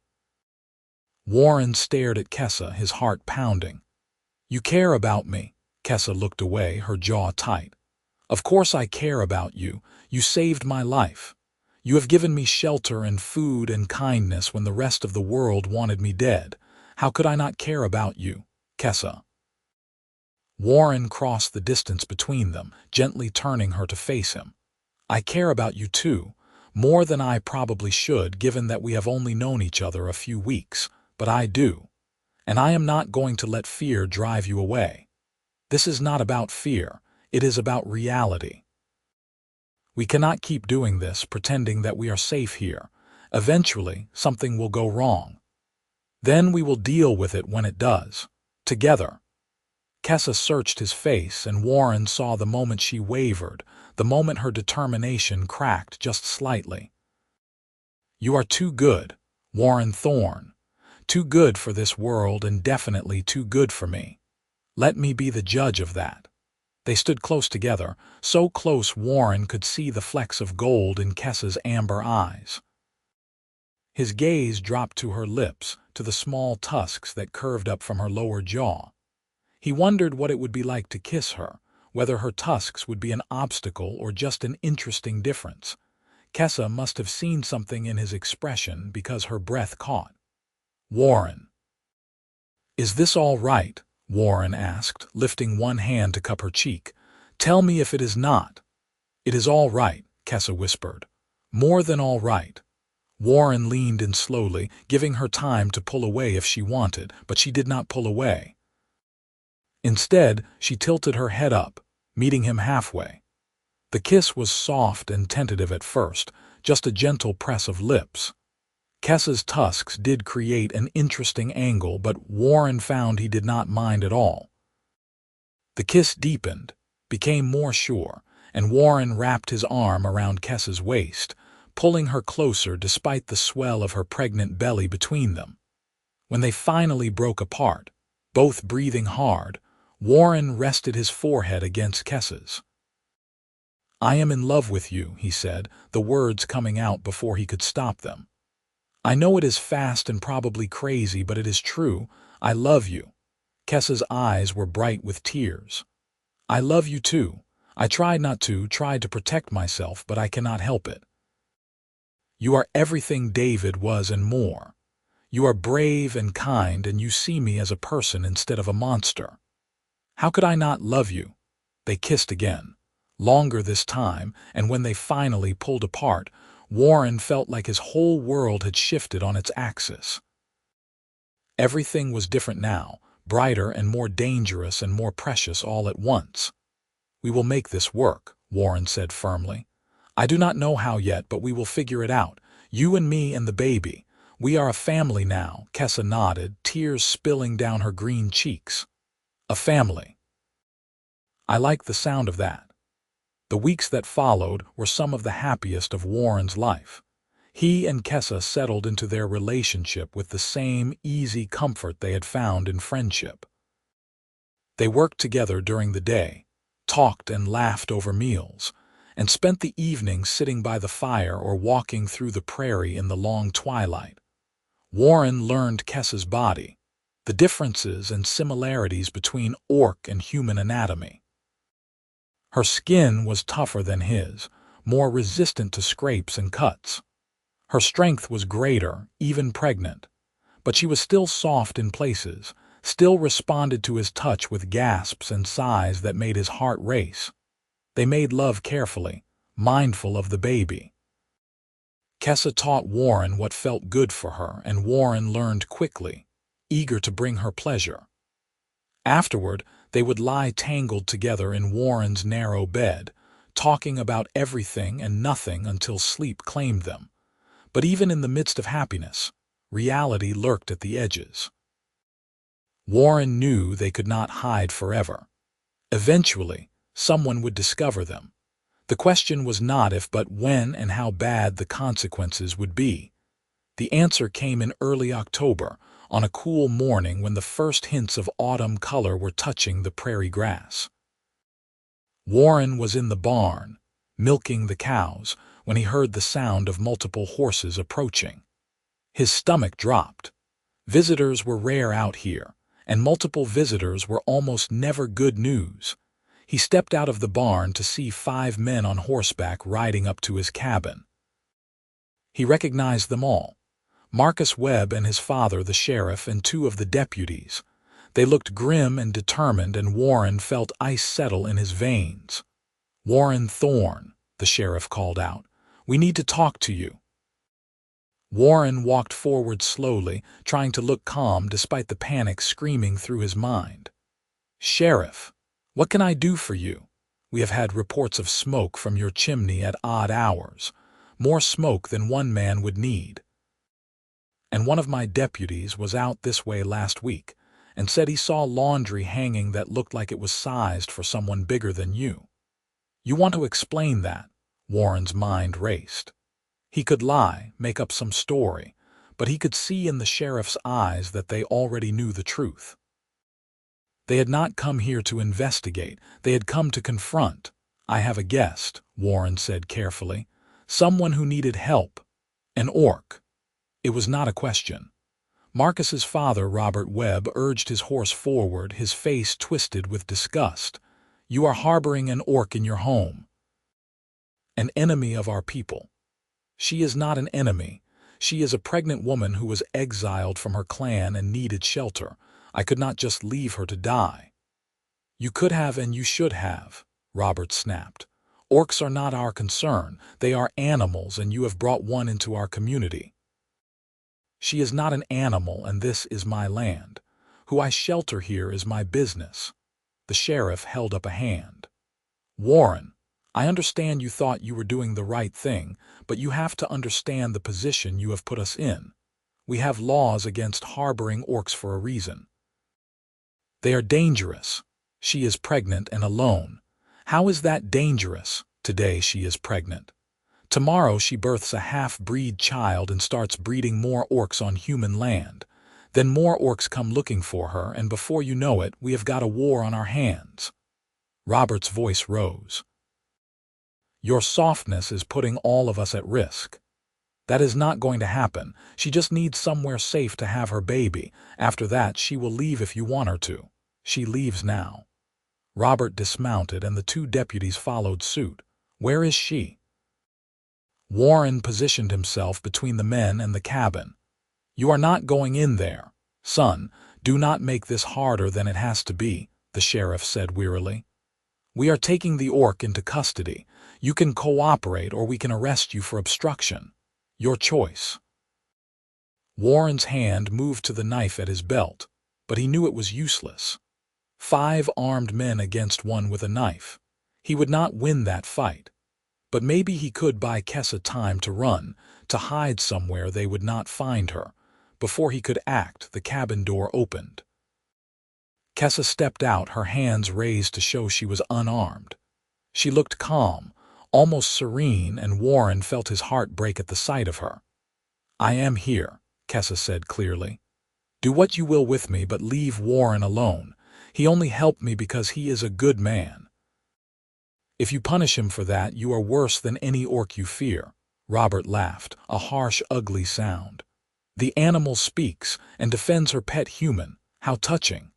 Warren stared at Kessa, his heart pounding. You care about me. Kessa looked away, her jaw tight. Of course I care about you. You saved my life. You have given me shelter and food and kindness when the rest of the world wanted me dead. How could I not care about you, Kessa? Warren crossed the distance between them, gently turning her to face him. I care about you too, more than I probably should given that we have only known each other a few weeks, but I do. And I am not going to let fear drive you away. This is not about fear, it is about reality. We cannot keep doing this, pretending that we are safe here. Eventually, something will go wrong. Then we will deal with it when it does. Together. Kessa searched his face, and Warren saw the moment she wavered, the moment her determination cracked just slightly. You are too good, Warren Thorne. Too good for this world and definitely too good for me. Let me be the judge of that. They stood close together, so close Warren could see the flecks of gold in Kessa's amber eyes. His gaze dropped to her lips, to the small tusks that curved up from her lower jaw. He wondered what it would be like to kiss her, whether her tusks would be an obstacle or just an interesting difference. Kessa must have seen something in his expression because her breath caught. Warren. Is this all right? Warren asked, lifting one hand to cup her cheek. Tell me if it is not. It is all right, Kessa whispered. More than all right. Warren leaned in slowly, giving her time to pull away if she wanted, but she did not pull away. Instead, she tilted her head up, meeting him halfway. The kiss was soft and tentative at first, just a gentle press of lips. Kessa's tusks did create an interesting angle, but Warren found he did not mind at all. The kiss deepened, became more sure, and Warren wrapped his arm around Kessa's waist, pulling her closer despite the swell of her pregnant belly between them. When they finally broke apart, both breathing hard, Warren rested his forehead against Kessa's. I am in love with you, he said, the words coming out before he could stop them. I know it is fast and probably crazy, but it is true. I love you. Kessa's eyes were bright with tears. I love you too. I tried to protect myself, but I cannot help it. You are everything David was and more. You are brave and kind, and you see me as a person instead of a monster. How could I not love you? They kissed again, longer this time, and when they finally pulled apart, Warren felt like his whole world had shifted on its axis. Everything was different now, brighter and more dangerous and more precious all at once. We will make this work, Warren said firmly. I do not know how yet, but we will figure it out. You and me and the baby. We are a family now, Kessa nodded, tears spilling down her green cheeks. A family. I like the sound of that. The weeks that followed were some of the happiest of Warren's life. He and Kessa settled into their relationship with the same easy comfort they had found in friendship. They worked together during the day, talked and laughed over meals, and spent the evenings sitting by the fire or walking through the prairie in the long twilight. Warren learned Kessa's body, the differences and similarities between orc and human anatomy. Her skin was tougher than his, more resistant to scrapes and cuts. Her strength was greater, even pregnant, but she was still soft in places, still responded to his touch with gasps and sighs that made his heart race. They made love carefully, mindful of the baby. Kessa taught Warren what felt good for her, and Warren learned quickly, eager to bring her pleasure. Afterward, they would lie tangled together in Warren's narrow bed, talking about everything and nothing until sleep claimed them. But even in the midst of happiness, reality lurked at the edges. Warren knew they could not hide forever. Eventually, someone would discover them. The question was not if but when and how bad the consequences would be. The answer came in early October, on a cool morning when the first hints of autumn color were touching the prairie grass. Warren was in the barn, milking the cows, when he heard the sound of multiple horses approaching. His stomach dropped. Visitors were rare out here, and multiple visitors were almost never good news. He stepped out of the barn to see 5 men on horseback riding up to his cabin. He recognized them all: Marcus Webb and his father, the sheriff, and 2 of the deputies. They looked grim and determined, and Warren felt ice settle in his veins. "Warren Thorne," the sheriff called out, "we need to talk to you." Warren walked forward slowly, trying to look calm despite the panic screaming through his mind. "Sheriff, what can I do for you? We have had reports of smoke from your chimney at odd hours, more smoke than one man would need. And one of my deputies was out this way last week and said he saw laundry hanging that looked like it was sized for someone bigger than you." "You want to explain that?" Warren's mind raced. He could lie, make up some story, but he could see in the sheriff's eyes that they already knew the truth. They had not come here to investigate, they had come to confront. "I have a guest," Warren said carefully. "Someone who needed help. An orc." It was not a question. Marcus's father, Robert Webb, urged his horse forward, his face twisted with disgust. "You are harboring an orc in your home. An enemy of our people." "She is not an enemy. She is a pregnant woman who was exiled from her clan and needed shelter. I could not just leave her to die." "You could have and you should have," Robert snapped. "Orcs are not our concern. They are animals, and you have brought one into our community." "She is not an animal, and this is my land. Who I shelter here is my business." The sheriff held up a hand. "Warren, I understand you thought you were doing the right thing, but you have to understand the position you have put us in. We have laws against harboring orcs for a reason. They are dangerous. She is pregnant and alone. How is that dangerous? Today she is pregnant. Tomorrow she births a half-breed child and starts breeding more orcs on human land. Then more orcs come looking for her, and before you know it, we have got a war on our hands." Robert's voice rose. "Your softness is putting all of us at risk. That is not going to happen. She just needs somewhere safe to have her baby. After that, she will leave if you want her to. She leaves now." Robert dismounted, and the 2 deputies followed suit. "Where is she?" Warren positioned himself between the men and the cabin. "You are not going in there. Son, do not make this harder than it has to be," the sheriff said wearily. "We are taking the orc into custody. You can cooperate, or we can arrest you for obstruction. Your choice." Warren's hand moved to the knife at his belt, but he knew it was useless. 5 armed men against one with a knife. He would not win that fight. But maybe he could buy Kessa time to run, to hide somewhere they would not find her. Before he could act, the cabin door opened. Kessa stepped out, her hands raised to show she was unarmed. She looked calm, almost serene, and Warren felt his heart break at the sight of her. "I am here," Kessa said clearly. "Do what you will with me, but leave Warren alone. He only helped me because he is a good man. If you punish him for that, you are worse than any orc you fear." Robert laughed, a harsh, ugly sound. "The animal speaks and defends her pet human. How touching."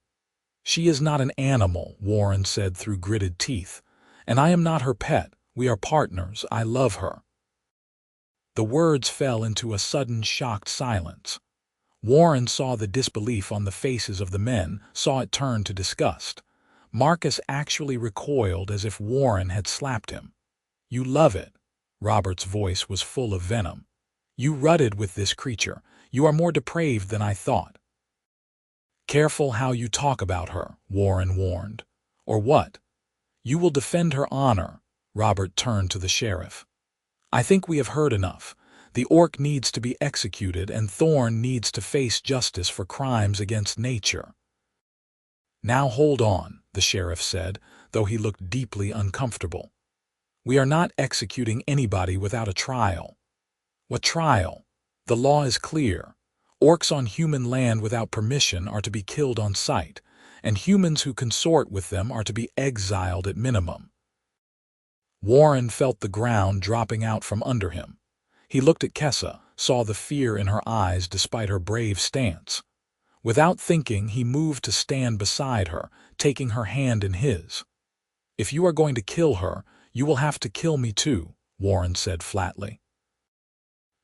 "She is not an animal," Warren said through gritted teeth. "And I am not her pet. We are partners. I love her." The words fell into a sudden, shocked silence. Warren saw the disbelief on the faces of the men, saw it turn to disgust. Marcus actually recoiled as if Warren had slapped him. "You love it." Robert's voice was full of venom. "You rutted with this creature. You are more depraved than I thought." "Careful how you talk about her," Warren warned. "Or what? You will defend her honor." Robert turned to the sheriff. "I think we have heard enough. The orc needs to be executed, and Thorne needs to face justice for crimes against nature." "Now hold on," the sheriff said, though he looked deeply uncomfortable. "We are not executing anybody without a trial." "What trial? The law is clear. Orcs on human land without permission are to be killed on sight, and humans who consort with them are to be exiled at minimum." Warren felt the ground dropping out from under him. He looked at Kessa, saw the fear in her eyes despite her brave stance. Without thinking, he moved to stand beside her, taking her hand in his. "If you are going to kill her, you will have to kill me too," Warren said flatly.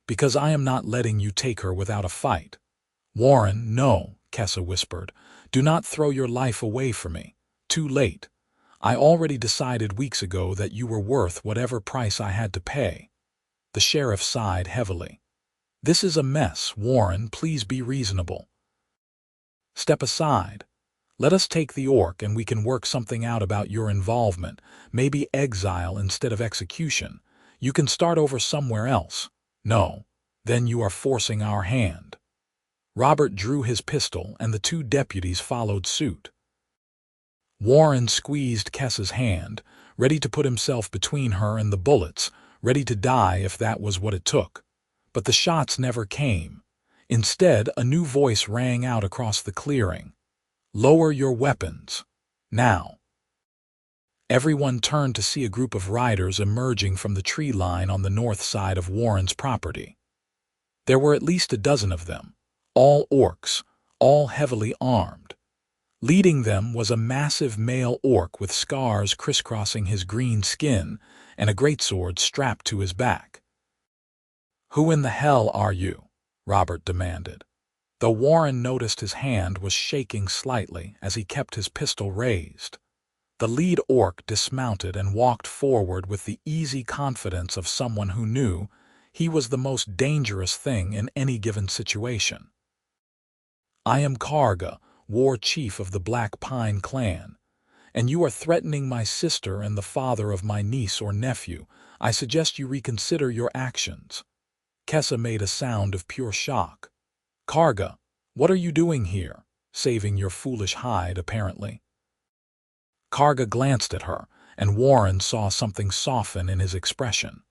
"Because I am not letting you take her without a fight." "Warren, no," Kessa whispered. "Do not throw your life away for me. Too late. I already decided weeks ago that you were worth whatever price I had to pay." The sheriff sighed heavily. "This is a mess, Warren. Please be reasonable. Step aside. Let us take the orc and we can work something out about your involvement, maybe exile instead of execution. You can start over somewhere else." "No, then you are forcing our hand." Robert drew his pistol and the two deputies followed suit. Warren squeezed Kessa's hand, ready to put himself between her and the bullets, ready to die if that was what it took. But the shots never came. Instead, a new voice rang out across the clearing. "Lower your weapons. Now." Everyone turned to see a group of riders emerging from the tree line on the north side of Warren's property. There were at least a dozen of them, all orcs, all heavily armed. Leading them was a massive male orc with scars crisscrossing his green skin and a greatsword strapped to his back. "Who in the hell are you?" Robert demanded. Though Warren noticed his hand was shaking slightly as he kept his pistol raised. The lead orc dismounted and walked forward with the easy confidence of someone who knew he was the most dangerous thing in any given situation. "I am Karga, war chief of the Black Pine clan, and you are threatening my sister and the father of my niece or nephew. I suggest you reconsider your actions." Kessa made a sound of pure shock. "Karga, what are you doing here? Saving your foolish hide, apparently." Karga glanced at her, and Warren saw something soften in his expression.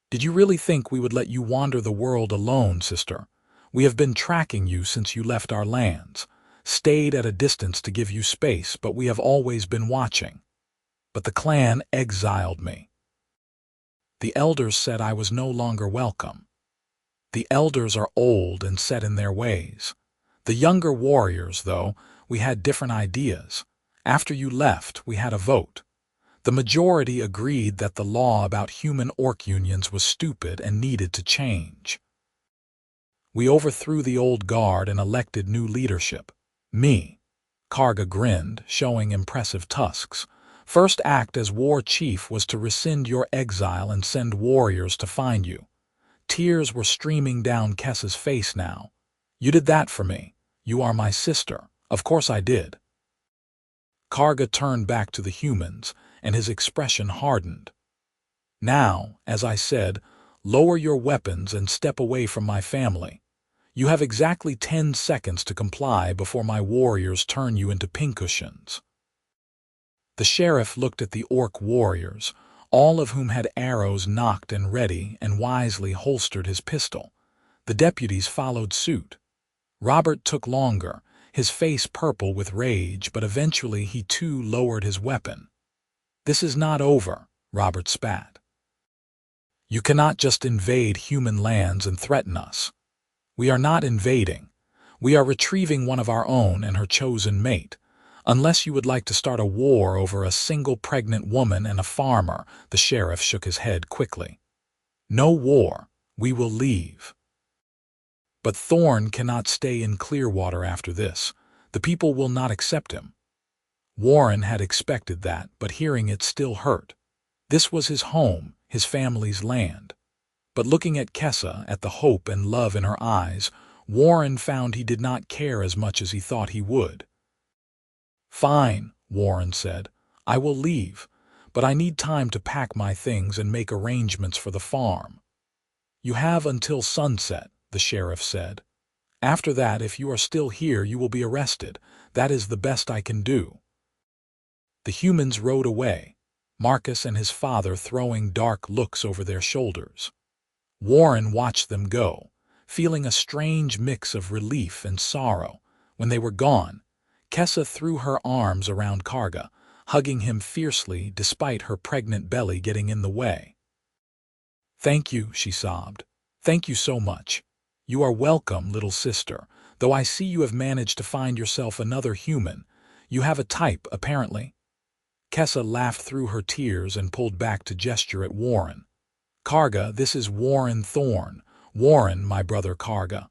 "Did you really think we would let you wander the world alone, sister? We have been tracking you since you left our lands. Stayed at a distance to give you space, but we have always been watching. But the clan exiled me. The elders said I was no longer welcome. The elders are old and set in their ways. The younger warriors, though, we had different ideas. After you left, we had a vote. The majority agreed that the law about human-orc unions was stupid and needed to change. We overthrew the old guard and elected new leadership. Me." Karga grinned, showing impressive tusks. "First act as war chief was to rescind your exile and send warriors to find you." Tears were streaming down Kessa's face now. "You did that for me. You are my sister. Of course I did." Karga turned back to the humans, and his expression hardened. "Now, as I said, lower your weapons and step away from my family. You have exactly 10 seconds to comply before my warriors turn you into pincushions." The sheriff looked at the orc warriors, all of whom had arrows nocked and ready, and wisely holstered his pistol. The deputies followed suit. Robert took longer, his face purple with rage, but eventually he too lowered his weapon. "This is not over," Robert spat. "You cannot just invade human lands and threaten us. We are not invading. We are retrieving one of our own and her chosen mate. Unless you would like to start a war over a single pregnant woman and a farmer," the sheriff shook his head quickly. "No war. We will leave." But Thorne cannot stay in Clearwater after this. The people will not accept him. Warren had expected that, but hearing it still hurt. This was his home, his family's land. But looking at Kessa, at the hope and love in her eyes, Warren found he did not care as much as he thought he would. "Fine," Warren said. "I will leave, but I need time to pack my things and make arrangements for the farm." "You have until sunset," the sheriff said. "After that, if you are still here, you will be arrested. That is the best I can do." The humans rode away, Marcus and his father throwing dark looks over their shoulders. Warren watched them go, feeling a strange mix of relief and sorrow. When they were gone, Kessa threw her arms around Karga, hugging him fiercely despite her pregnant belly getting in the way. "Thank you," she sobbed. "Thank you so much. You are welcome, little sister, though I see you have managed to find yourself another human. You have a type, apparently." Kessa laughed through her tears and pulled back to gesture at Warren. "Karga, this is Warren Thorne. Warren, my brother Karga."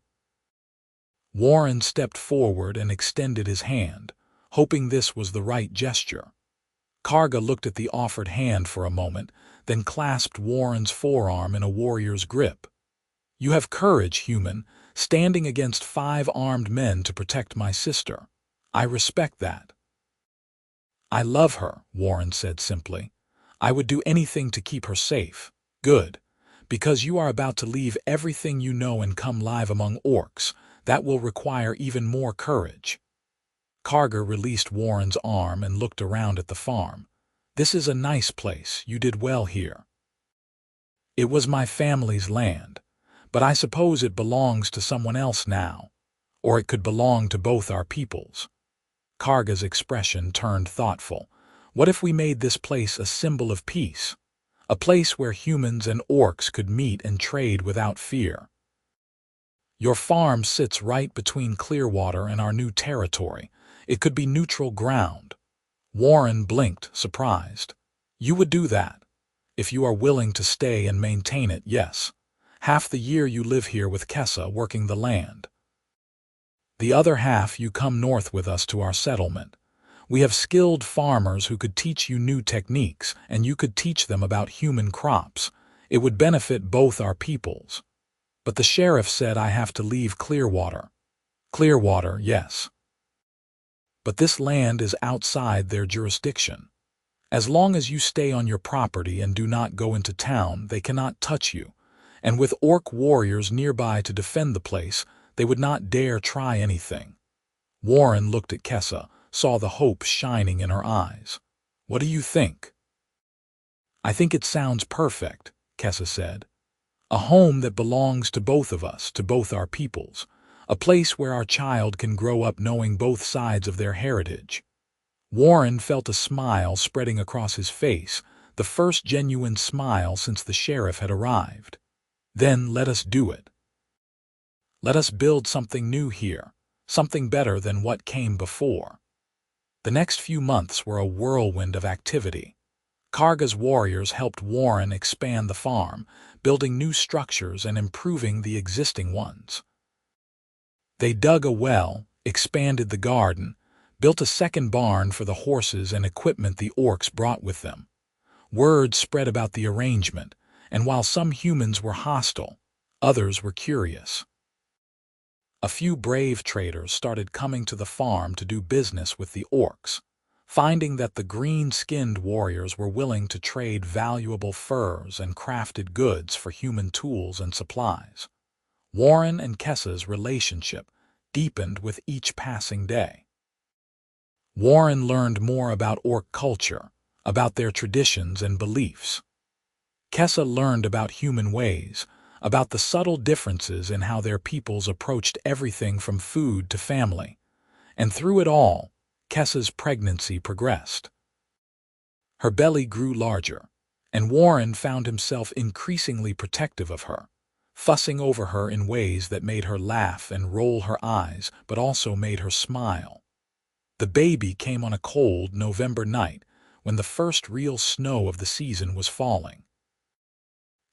Warren stepped forward and extended his hand, hoping this was the right gesture. Karga looked at the offered hand for a moment, then clasped Warren's forearm in a warrior's grip. "You have courage, human, standing against 5 armed men to protect my sister. I respect that." "I love her," Warren said simply. "I would do anything to keep her safe." "Good. Because you are about to leave everything you know and come live among orcs, that will require even more courage." Karga released Warren's arm and looked around at the farm. "This is a nice place. You did well here." "It was my family's land, but I suppose it belongs to someone else now. Or it could belong to both our peoples." Karga's expression turned thoughtful. "What if we made this place a symbol of peace? A place where humans and orcs could meet and trade without fear. Your farm sits right between Clearwater and our new territory. It could be neutral ground." Warren blinked, surprised. "You would do that? If you are willing to stay and maintain it, yes. Half the year you live here with Kessa working the land. The other half you come north with us to our settlement. We have skilled farmers who could teach you new techniques, and you could teach them about human crops. It would benefit both our peoples." "But the sheriff said I have to leave Clearwater." "Clearwater, yes. But this land is outside their jurisdiction. As long as you stay on your property and do not go into town, they cannot touch you. And with orc warriors nearby to defend the place, they would not dare try anything." Warren looked at Kessa, saw the hope shining in her eyes. "What do you think?" "I think it sounds perfect," Kessa said. "A home that belongs to both of us, to both our peoples. A place where our child can grow up knowing both sides of their heritage." Warren felt a smile spreading across his face, the first genuine smile since the sheriff had arrived. "Then let us do it. Let us build something new here, something better than what came before." The next few months were a whirlwind of activity. Karga's warriors helped Warren expand the farm, building new structures and improving the existing ones. They dug a well, expanded the garden, built a second barn for the horses and equipment the orcs brought with them. Word spread about the arrangement, and while some humans were hostile, others were curious. A few brave traders started coming to the farm to do business with the orcs, finding that the green-skinned warriors were willing to trade valuable furs and crafted goods for human tools and supplies. Warren and Kessa's relationship deepened with each passing day. Warren learned more about orc culture, about their traditions and beliefs. Kessa learned about human ways, about the subtle differences in how their peoples approached everything from food to family. And through it all, Kessa's pregnancy progressed. Her belly grew larger, and Warren found himself increasingly protective of her, fussing over her in ways that made her laugh and roll her eyes, but also made her smile. The baby came on a cold November night when the first real snow of the season was falling.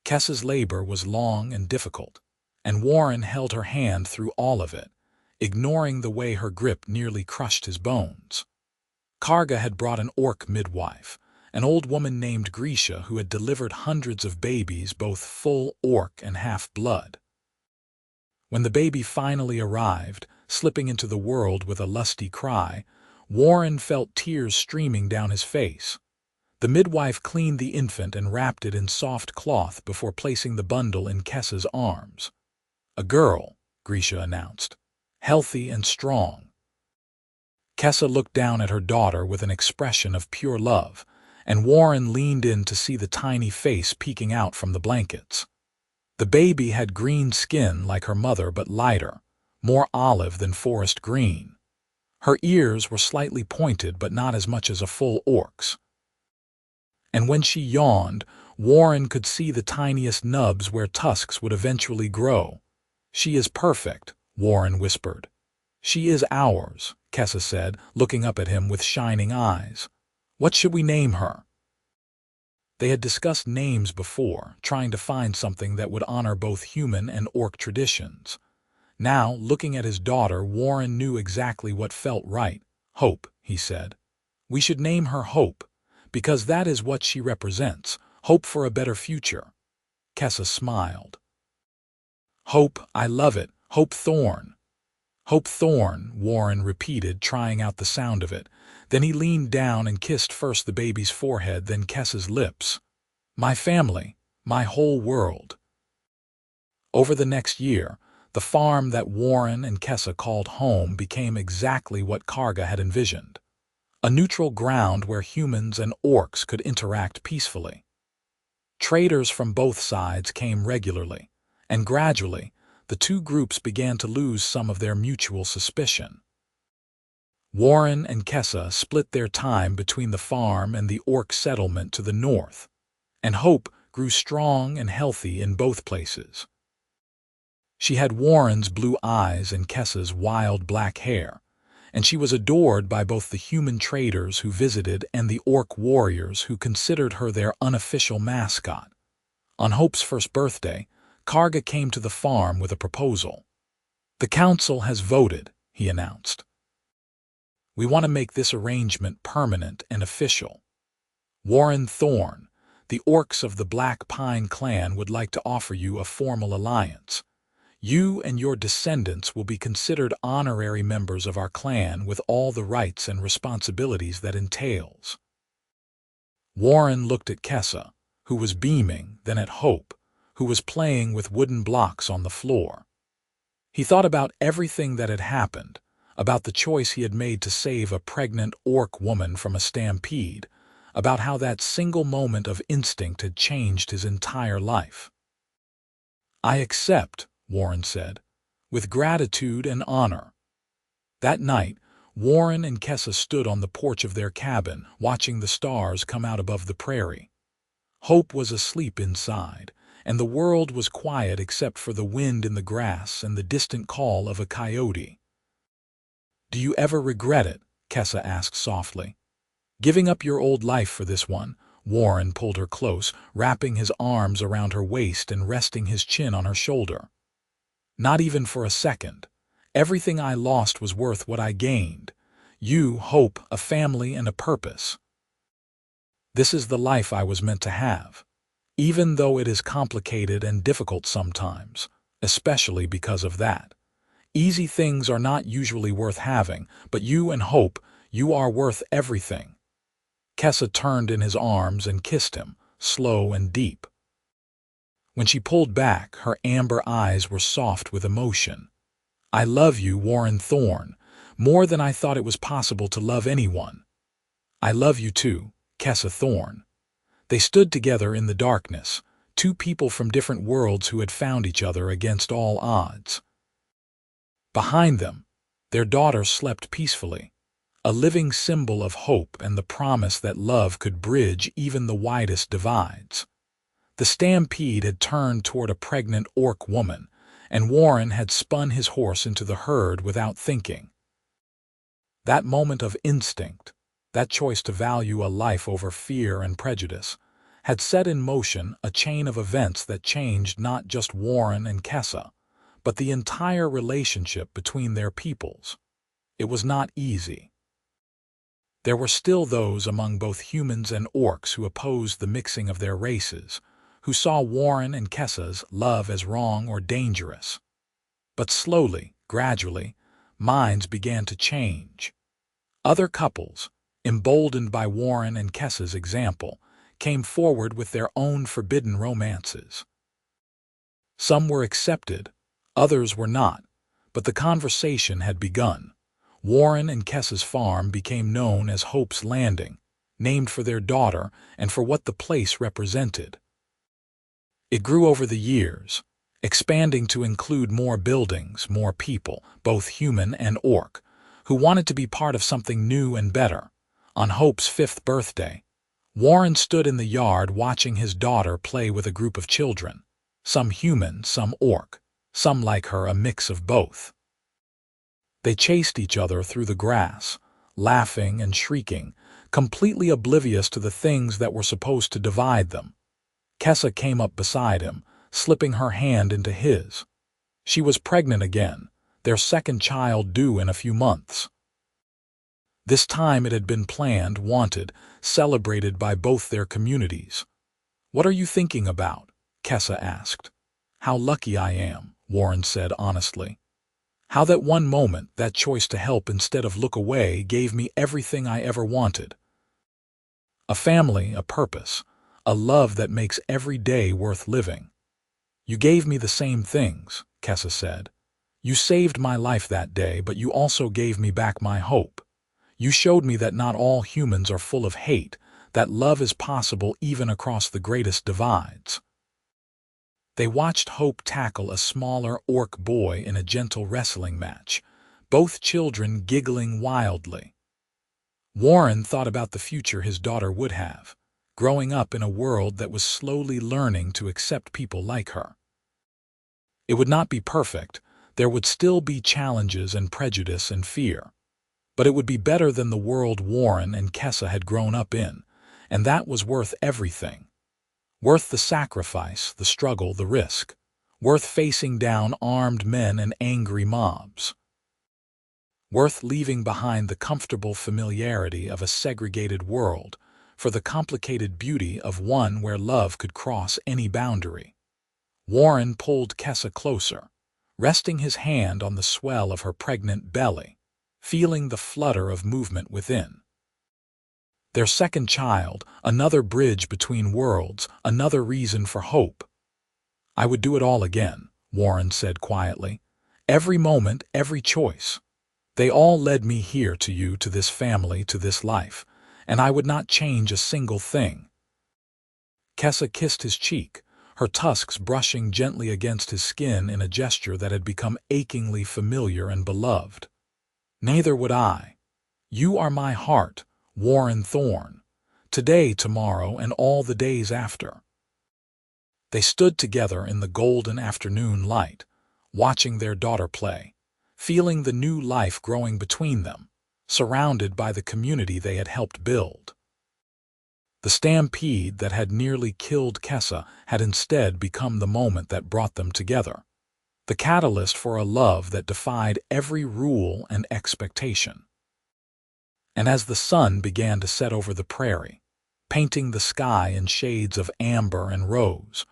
Kessa's labor was long and difficult. and Warren held her hand through all of it, ignoring the way her grip nearly crushed his bones. Karga had brought an orc midwife, an old woman named Grisha who had delivered hundreds of babies, both full orc and half-blood. When the baby finally arrived, slipping into the world with a lusty cry, Warren felt tears streaming down his face. The midwife cleaned the infant and wrapped it in soft cloth before placing the bundle in Kessa's arms. "A girl," Grisha announced, "healthy and strong." Kessa looked down at her daughter with an expression of pure love, and Warren leaned in to see the tiny face peeking out from the blankets. The baby had green skin like her mother but lighter, more olive than forest green. Her ears were slightly pointed but not as much as a full orc's. And when she yawned, Warren could see the tiniest nubs where tusks would eventually grow. "She is perfect," Warren whispered. "She is ours," Kessa said, looking up at him with shining eyes. "What should we name her?" They had discussed names before, trying to find something that would honor both human and orc traditions. Now, looking at his daughter, Warren knew exactly what felt right. "Hope," he said. "We should name her Hope, because that is what she represents, hope for a better future." Kessa smiled. "Hope, I love it. Hope Thorne." "Hope Thorne," Warren repeated, trying out the sound of it. Then he leaned down and kissed first the baby's forehead, then Kessa's lips. "My family, my whole world." Over the next year, the farm that Warren and Kessa called home became exactly what Karga had envisioned. A neutral ground where humans and orcs could interact peacefully. Traders from both sides came regularly, and gradually, the two groups began to lose some of their mutual suspicion. Warren and Kessa split their time between the farm and the orc settlement to the north, and hope grew strong and healthy in both places. She had Warren's blue eyes and Kessa's wild black hair, and she was adored by both the human traders who visited and the orc warriors who considered her their unofficial mascot. On Hope's first birthday, Karga came to the farm with a proposal. "The council has voted," he announced. "We want to make this arrangement permanent and official. Warren Thorne, the orcs of the Black Pine clan, would like to offer you a formal alliance. You and your descendants will be considered honorary members of our clan with all the rights and responsibilities that entails." Warren looked at Kessa, who was beaming, then at Hope, who was playing with wooden blocks on the floor. He thought about everything that had happened, about the choice he had made to save a pregnant orc woman from a stampede, about how that single moment of instinct had changed his entire life. "I accept," Warren said, "with gratitude and honor." That night, Warren and Kessa stood on the porch of their cabin, watching the stars come out above the prairie. Hope was asleep inside, and the world was quiet except for the wind in the grass and the distant call of a coyote. "Do you ever regret it?" Kessa asked softly. "Giving up your old life for this one?" Warren pulled her close, wrapping his arms around her waist and resting his chin on her shoulder. "Not even for a second. Everything I lost was worth what I gained. You, Hope, a family and a purpose. This is the life I was meant to have, even though it is complicated and difficult sometimes, especially because of that. Easy things are not usually worth having, but you and Hope, you are worth everything." Kessa turned in his arms and kissed him, slow and deep. When she pulled back, her amber eyes were soft with emotion. "I love you, Warren Thorne, more than I thought it was possible to love anyone." "I love you too, Kessa Thorne." They stood together in the darkness, two people from different worlds who had found each other against all odds. Behind them, their daughter slept peacefully, a living symbol of hope and the promise that love could bridge even the widest divides. The stampede had turned toward a pregnant orc woman, and Warren had spun his horse into the herd without thinking. That moment of instinct, that choice to value a life over fear and prejudice, had set in motion a chain of events that changed not just Warren and Kessa, but the entire relationship between their peoples. It was not easy. There were still those among both humans and orcs who opposed the mixing of their races, who saw Warren and Kessa's love as wrong or dangerous. But slowly, gradually, minds began to change. Other couples, emboldened by Warren and Kessa's example, came forward with their own forbidden romances. Some were accepted, others were not, but the conversation had begun. Warren and Kessa's farm became known as Hope's Landing, named for their daughter and for what the place represented. It grew over the years, expanding to include more buildings, more people, both human and orc, who wanted to be part of something new and better. On Hope's 5th birthday, Warren stood in the yard watching his daughter play with a group of children, some human, some orc, some like her, a mix of both. They chased each other through the grass, laughing and shrieking, completely oblivious to the things that were supposed to divide them. Kessa came up beside him, slipping her hand into his. She was pregnant again, their second child due in a few months. This time it had been planned, wanted, celebrated by both their communities. "What are you thinking about?" Kessa asked. "How lucky I am," Warren said honestly. "How that one moment, that choice to help instead of look away, gave me everything I ever wanted. A family, a purpose, a love that makes every day worth living." "You gave me the same things," Kessa said. "You saved my life that day, but you also gave me back my hope. You showed me that not all humans are full of hate, that love is possible even across the greatest divides." They watched Hope tackle a smaller orc boy in a gentle wrestling match, both children giggling wildly. Warren thought about the future his daughter would have, growing up in a world that was slowly learning to accept people like her. It would not be perfect, there would still be challenges and prejudice and fear. But it would be better than the world Warren and Kessa had grown up in, and that was worth everything. Worth the sacrifice, the struggle, the risk. Worth facing down armed men and angry mobs. Worth leaving behind the comfortable familiarity of a segregated world for the complicated beauty of one where love could cross any boundary. Warren pulled Kessa closer, resting his hand on the swell of her pregnant belly, feeling the flutter of movement within. Their second child, another bridge between worlds, another reason for hope. "I would do it all again," Warren said quietly. "Every moment, every choice. They all led me here to you, to this family, to this life, and I would not change a single thing." Kessa kissed his cheek, her tusks brushing gently against his skin in a gesture that had become achingly familiar and beloved. "Neither would I. You are my heart, Warren Thorne, today, tomorrow, and all the days after." They stood together in the golden afternoon light, watching their daughter play, feeling the new life growing between them, surrounded by the community they had helped build. The stampede that had nearly killed Kessa had instead become the moment that brought them together, the catalyst for a love that defied every rule and expectation. And as the sun began to set over the prairie, painting the sky in shades of amber and rose,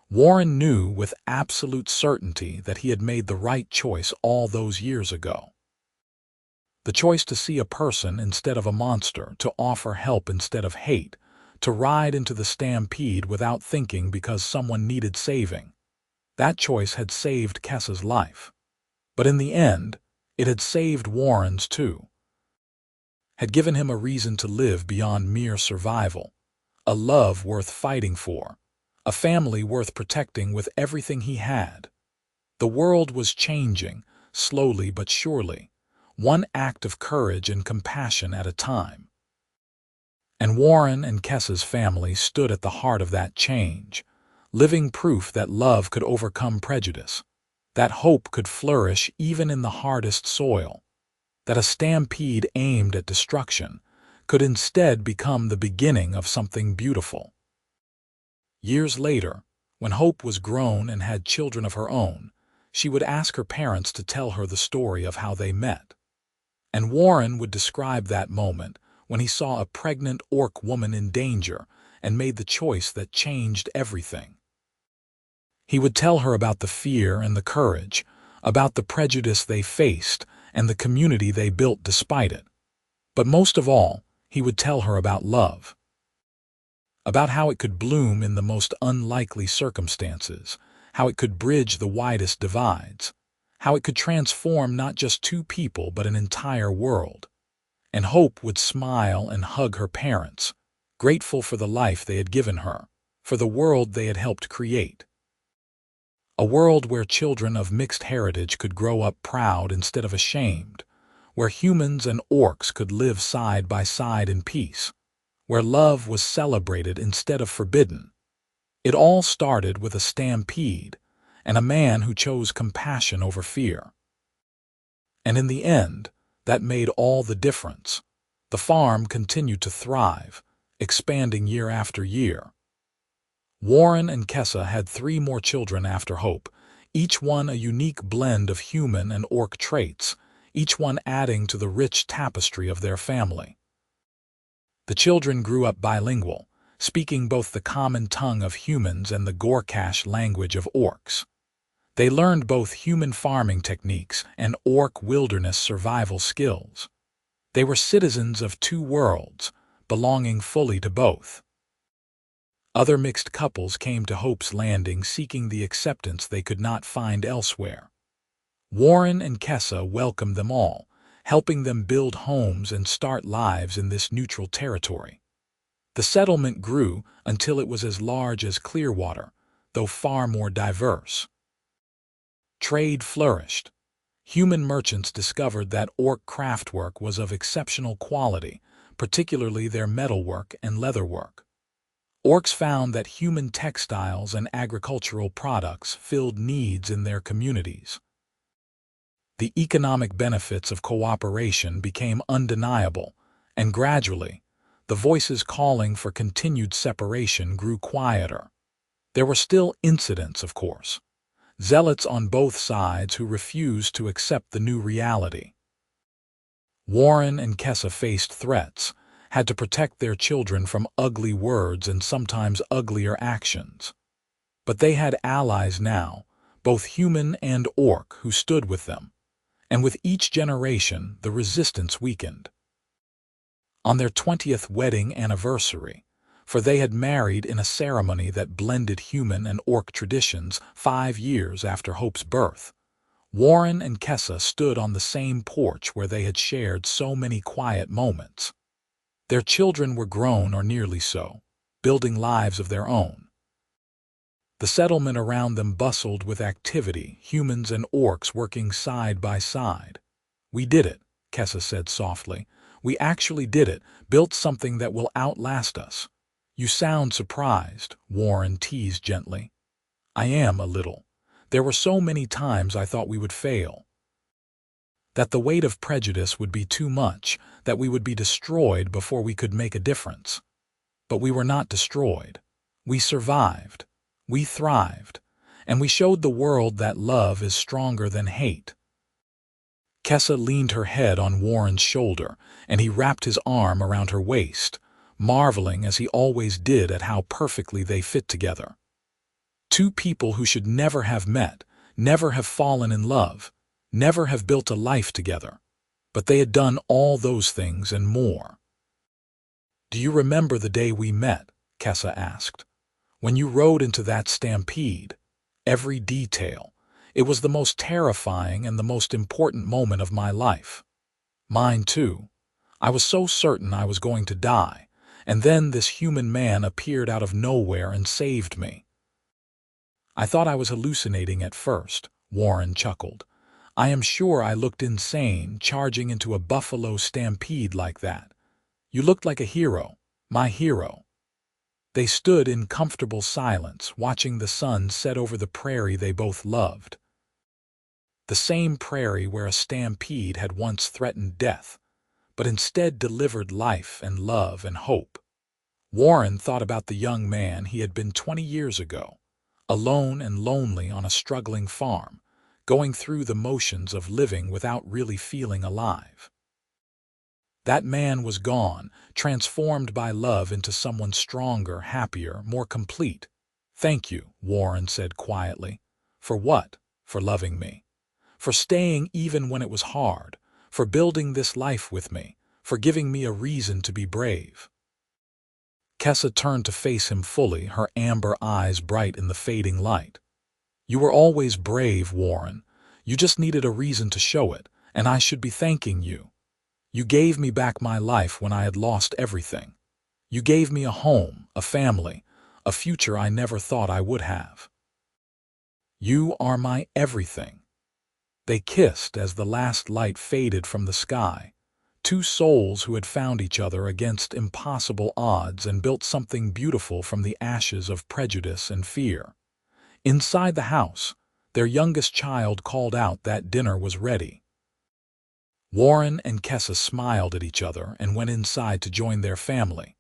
Warren knew with absolute certainty that he had made the right choice all those years ago. The choice to see a person instead of a monster, to offer help instead of hate, to ride into the stampede without thinking because someone needed saving. That choice had saved Kessa's life. But in the end, it had saved Warren's too. Had given him a reason to live beyond mere survival, a love worth fighting for, a family worth protecting with everything he had. The world was changing, slowly but surely, one act of courage and compassion at a time. And Warren and Kessa's family stood at the heart of that change, living proof that love could overcome prejudice, that hope could flourish even in the hardest soil, that a stampede aimed at destruction could instead become the beginning of something beautiful. Years later, when Hope was grown and had children of her own, she would ask her parents to tell her the story of how they met. And Warren would describe that moment when he saw a pregnant orc woman in danger and made the choice that changed everything. He would tell her about the fear and the courage, about the prejudice they faced and the community they built despite it. But most of all, he would tell her about love. About how it could bloom in the most unlikely circumstances, how it could bridge the widest divides, how it could transform not just two people but an entire world. And Hope would smile and hug her parents, grateful for the life they had given her, for the world they had helped create. A world where children of mixed heritage could grow up proud instead of ashamed, where humans and orcs could live side by side in peace, where love was celebrated instead of forbidden. It all started with a stampede and a man who chose compassion over fear. And in the end, that made all the difference. The farm continued to thrive, expanding year after year. Warren and Kessa had 3 more children after Hope, each one a unique blend of human and orc traits, each one adding to the rich tapestry of their family. The children grew up bilingual, speaking both the common tongue of humans and the Gorkash language of orcs. They learned both human farming techniques and orc wilderness survival skills. They were citizens of 2 worlds, belonging fully to both. Other mixed couples came to Hope's Landing seeking the acceptance they could not find elsewhere. Warren and Kessa welcomed them all, helping them build homes and start lives in this neutral territory. The settlement grew until it was as large as Clearwater, though far more diverse. Trade flourished. Human merchants discovered that orc craftwork was of exceptional quality, particularly their metalwork and leatherwork. Orcs found that human textiles and agricultural products filled needs in their communities. The economic benefits of cooperation became undeniable, and gradually, the voices calling for continued separation grew quieter. There were still incidents, of course. Zealots on both sides who refused to accept the new reality. Warren and Kessa faced threats, had to protect their children from ugly words and sometimes uglier actions. But they had allies now, both human and orc, who stood with them, and with each generation the resistance weakened. On their 20th wedding anniversary, for they had married in a ceremony that blended human and orc traditions 5 years after Hope's birth, Warren and Kessa stood on the same porch where they had shared so many quiet moments. Their children were grown or nearly so, building lives of their own. The settlement around them bustled with activity, humans and orcs working side by side. "We did it," Kessa said softly. "We actually did it, built something that will outlast us." "You sound surprised," Warren teased gently. "I am a little. There were so many times I thought we would fail. That the weight of prejudice would be too much, that we would be destroyed before we could make a difference. But we were not destroyed. We survived. We thrived. And we showed the world that love is stronger than hate." Kessa leaned her head on Warren's shoulder, and he wrapped his arm around her waist, marveling as he always did at how perfectly they fit together. 2 people who should never have met, never have fallen in love, never have built a life together. But they had done all those things and more. "Do you remember the day we met?" Kessa asked. "When you rode into that stampede? Every detail. It was the most terrifying and the most important moment of my life." "Mine too. I was so certain I was going to die, and then this human man appeared out of nowhere and saved me." "I thought I was hallucinating at first," Warren chuckled. "I am sure I looked insane, charging into a buffalo stampede like that. You looked like a hero, my hero." They stood in comfortable silence, watching the sun set over the prairie they both loved. The same prairie where a stampede had once threatened death, but instead delivered life and love and hope. Warren thought about the young man he had been 20 years ago, alone and lonely on a struggling farm, going through the motions of living without really feeling alive. That man was gone, transformed by love into someone stronger, happier, more complete. "Thank you," Warren said quietly. "For what?" "For loving me. For staying even when it was hard. For building this life with me. For giving me a reason to be brave." Kessa turned to face him fully, her amber eyes bright in the fading light. "You were always brave, Warren. You just needed a reason to show it, and I should be thanking you. You gave me back my life when I had lost everything. You gave me a home, a family, a future I never thought I would have. You are my everything." They kissed as the last light faded from the sky, two souls who had found each other against impossible odds and built something beautiful from the ashes of prejudice and fear. Inside the house, their youngest child called out that dinner was ready. Warren and Kessa smiled at each other and went inside to join their family,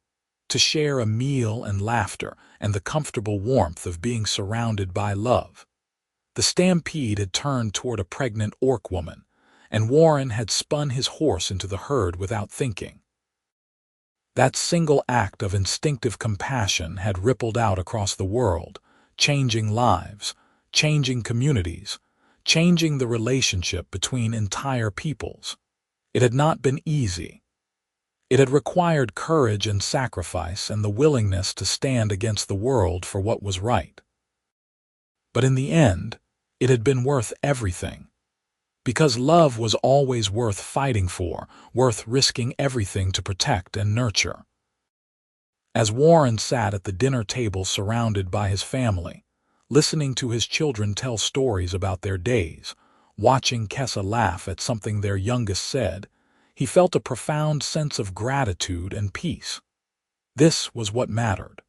to share a meal and laughter and the comfortable warmth of being surrounded by love. The stampede had turned toward a pregnant orc woman, and Warren had spun his horse into the herd without thinking. That single act of instinctive compassion had rippled out across the world, changing lives, changing communities, changing the relationship between entire peoples. It had not been easy. It had required courage and sacrifice and the willingness to stand against the world for what was right. But in the end, it had been worth everything. Because love was always worth fighting for, worth risking everything to protect and nurture. As Warren sat at the dinner table surrounded by his family, listening to his children tell stories about their days, watching Kessa laugh at something their youngest said, he felt a profound sense of gratitude and peace. This was what mattered.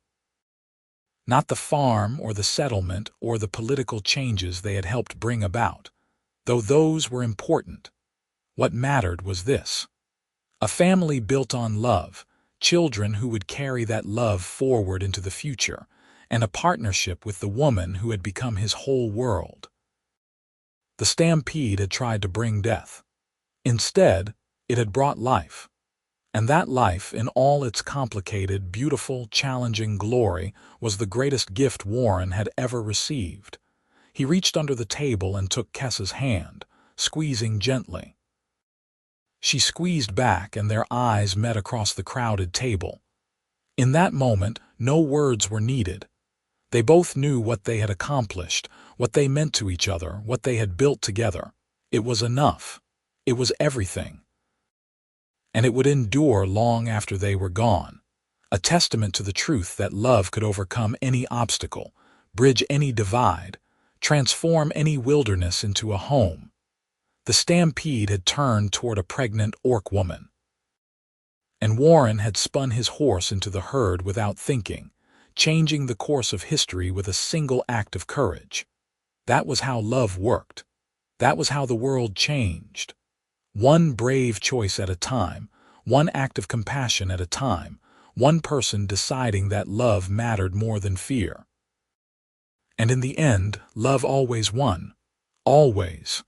Not the farm or the settlement or the political changes they had helped bring about, though those were important. What mattered was this: a family built on love, children who would carry that love forward into the future, and a partnership with the woman who had become his whole world. The stampede had tried to bring death. Instead, it had brought life. And that life, in all its complicated, beautiful, challenging glory, was the greatest gift Warren had ever received. He reached under the table and took Kessa's hand, squeezing gently. She squeezed back, and their eyes met across the crowded table. In that moment, no words were needed. They both knew what they had accomplished, what they meant to each other, what they had built together. It was enough. It was everything. And it would endure long after they were gone, a testament to the truth that love could overcome any obstacle, bridge any divide, transform any wilderness into a home. The stampede had turned toward a pregnant orc woman, and Warren had spun his horse into the herd without thinking, changing the course of history with a single act of courage. That was how love worked. That was how the world changed. One brave choice at a time, one act of compassion at a time, one person deciding that love mattered more than fear. And in the end, love always won. Always.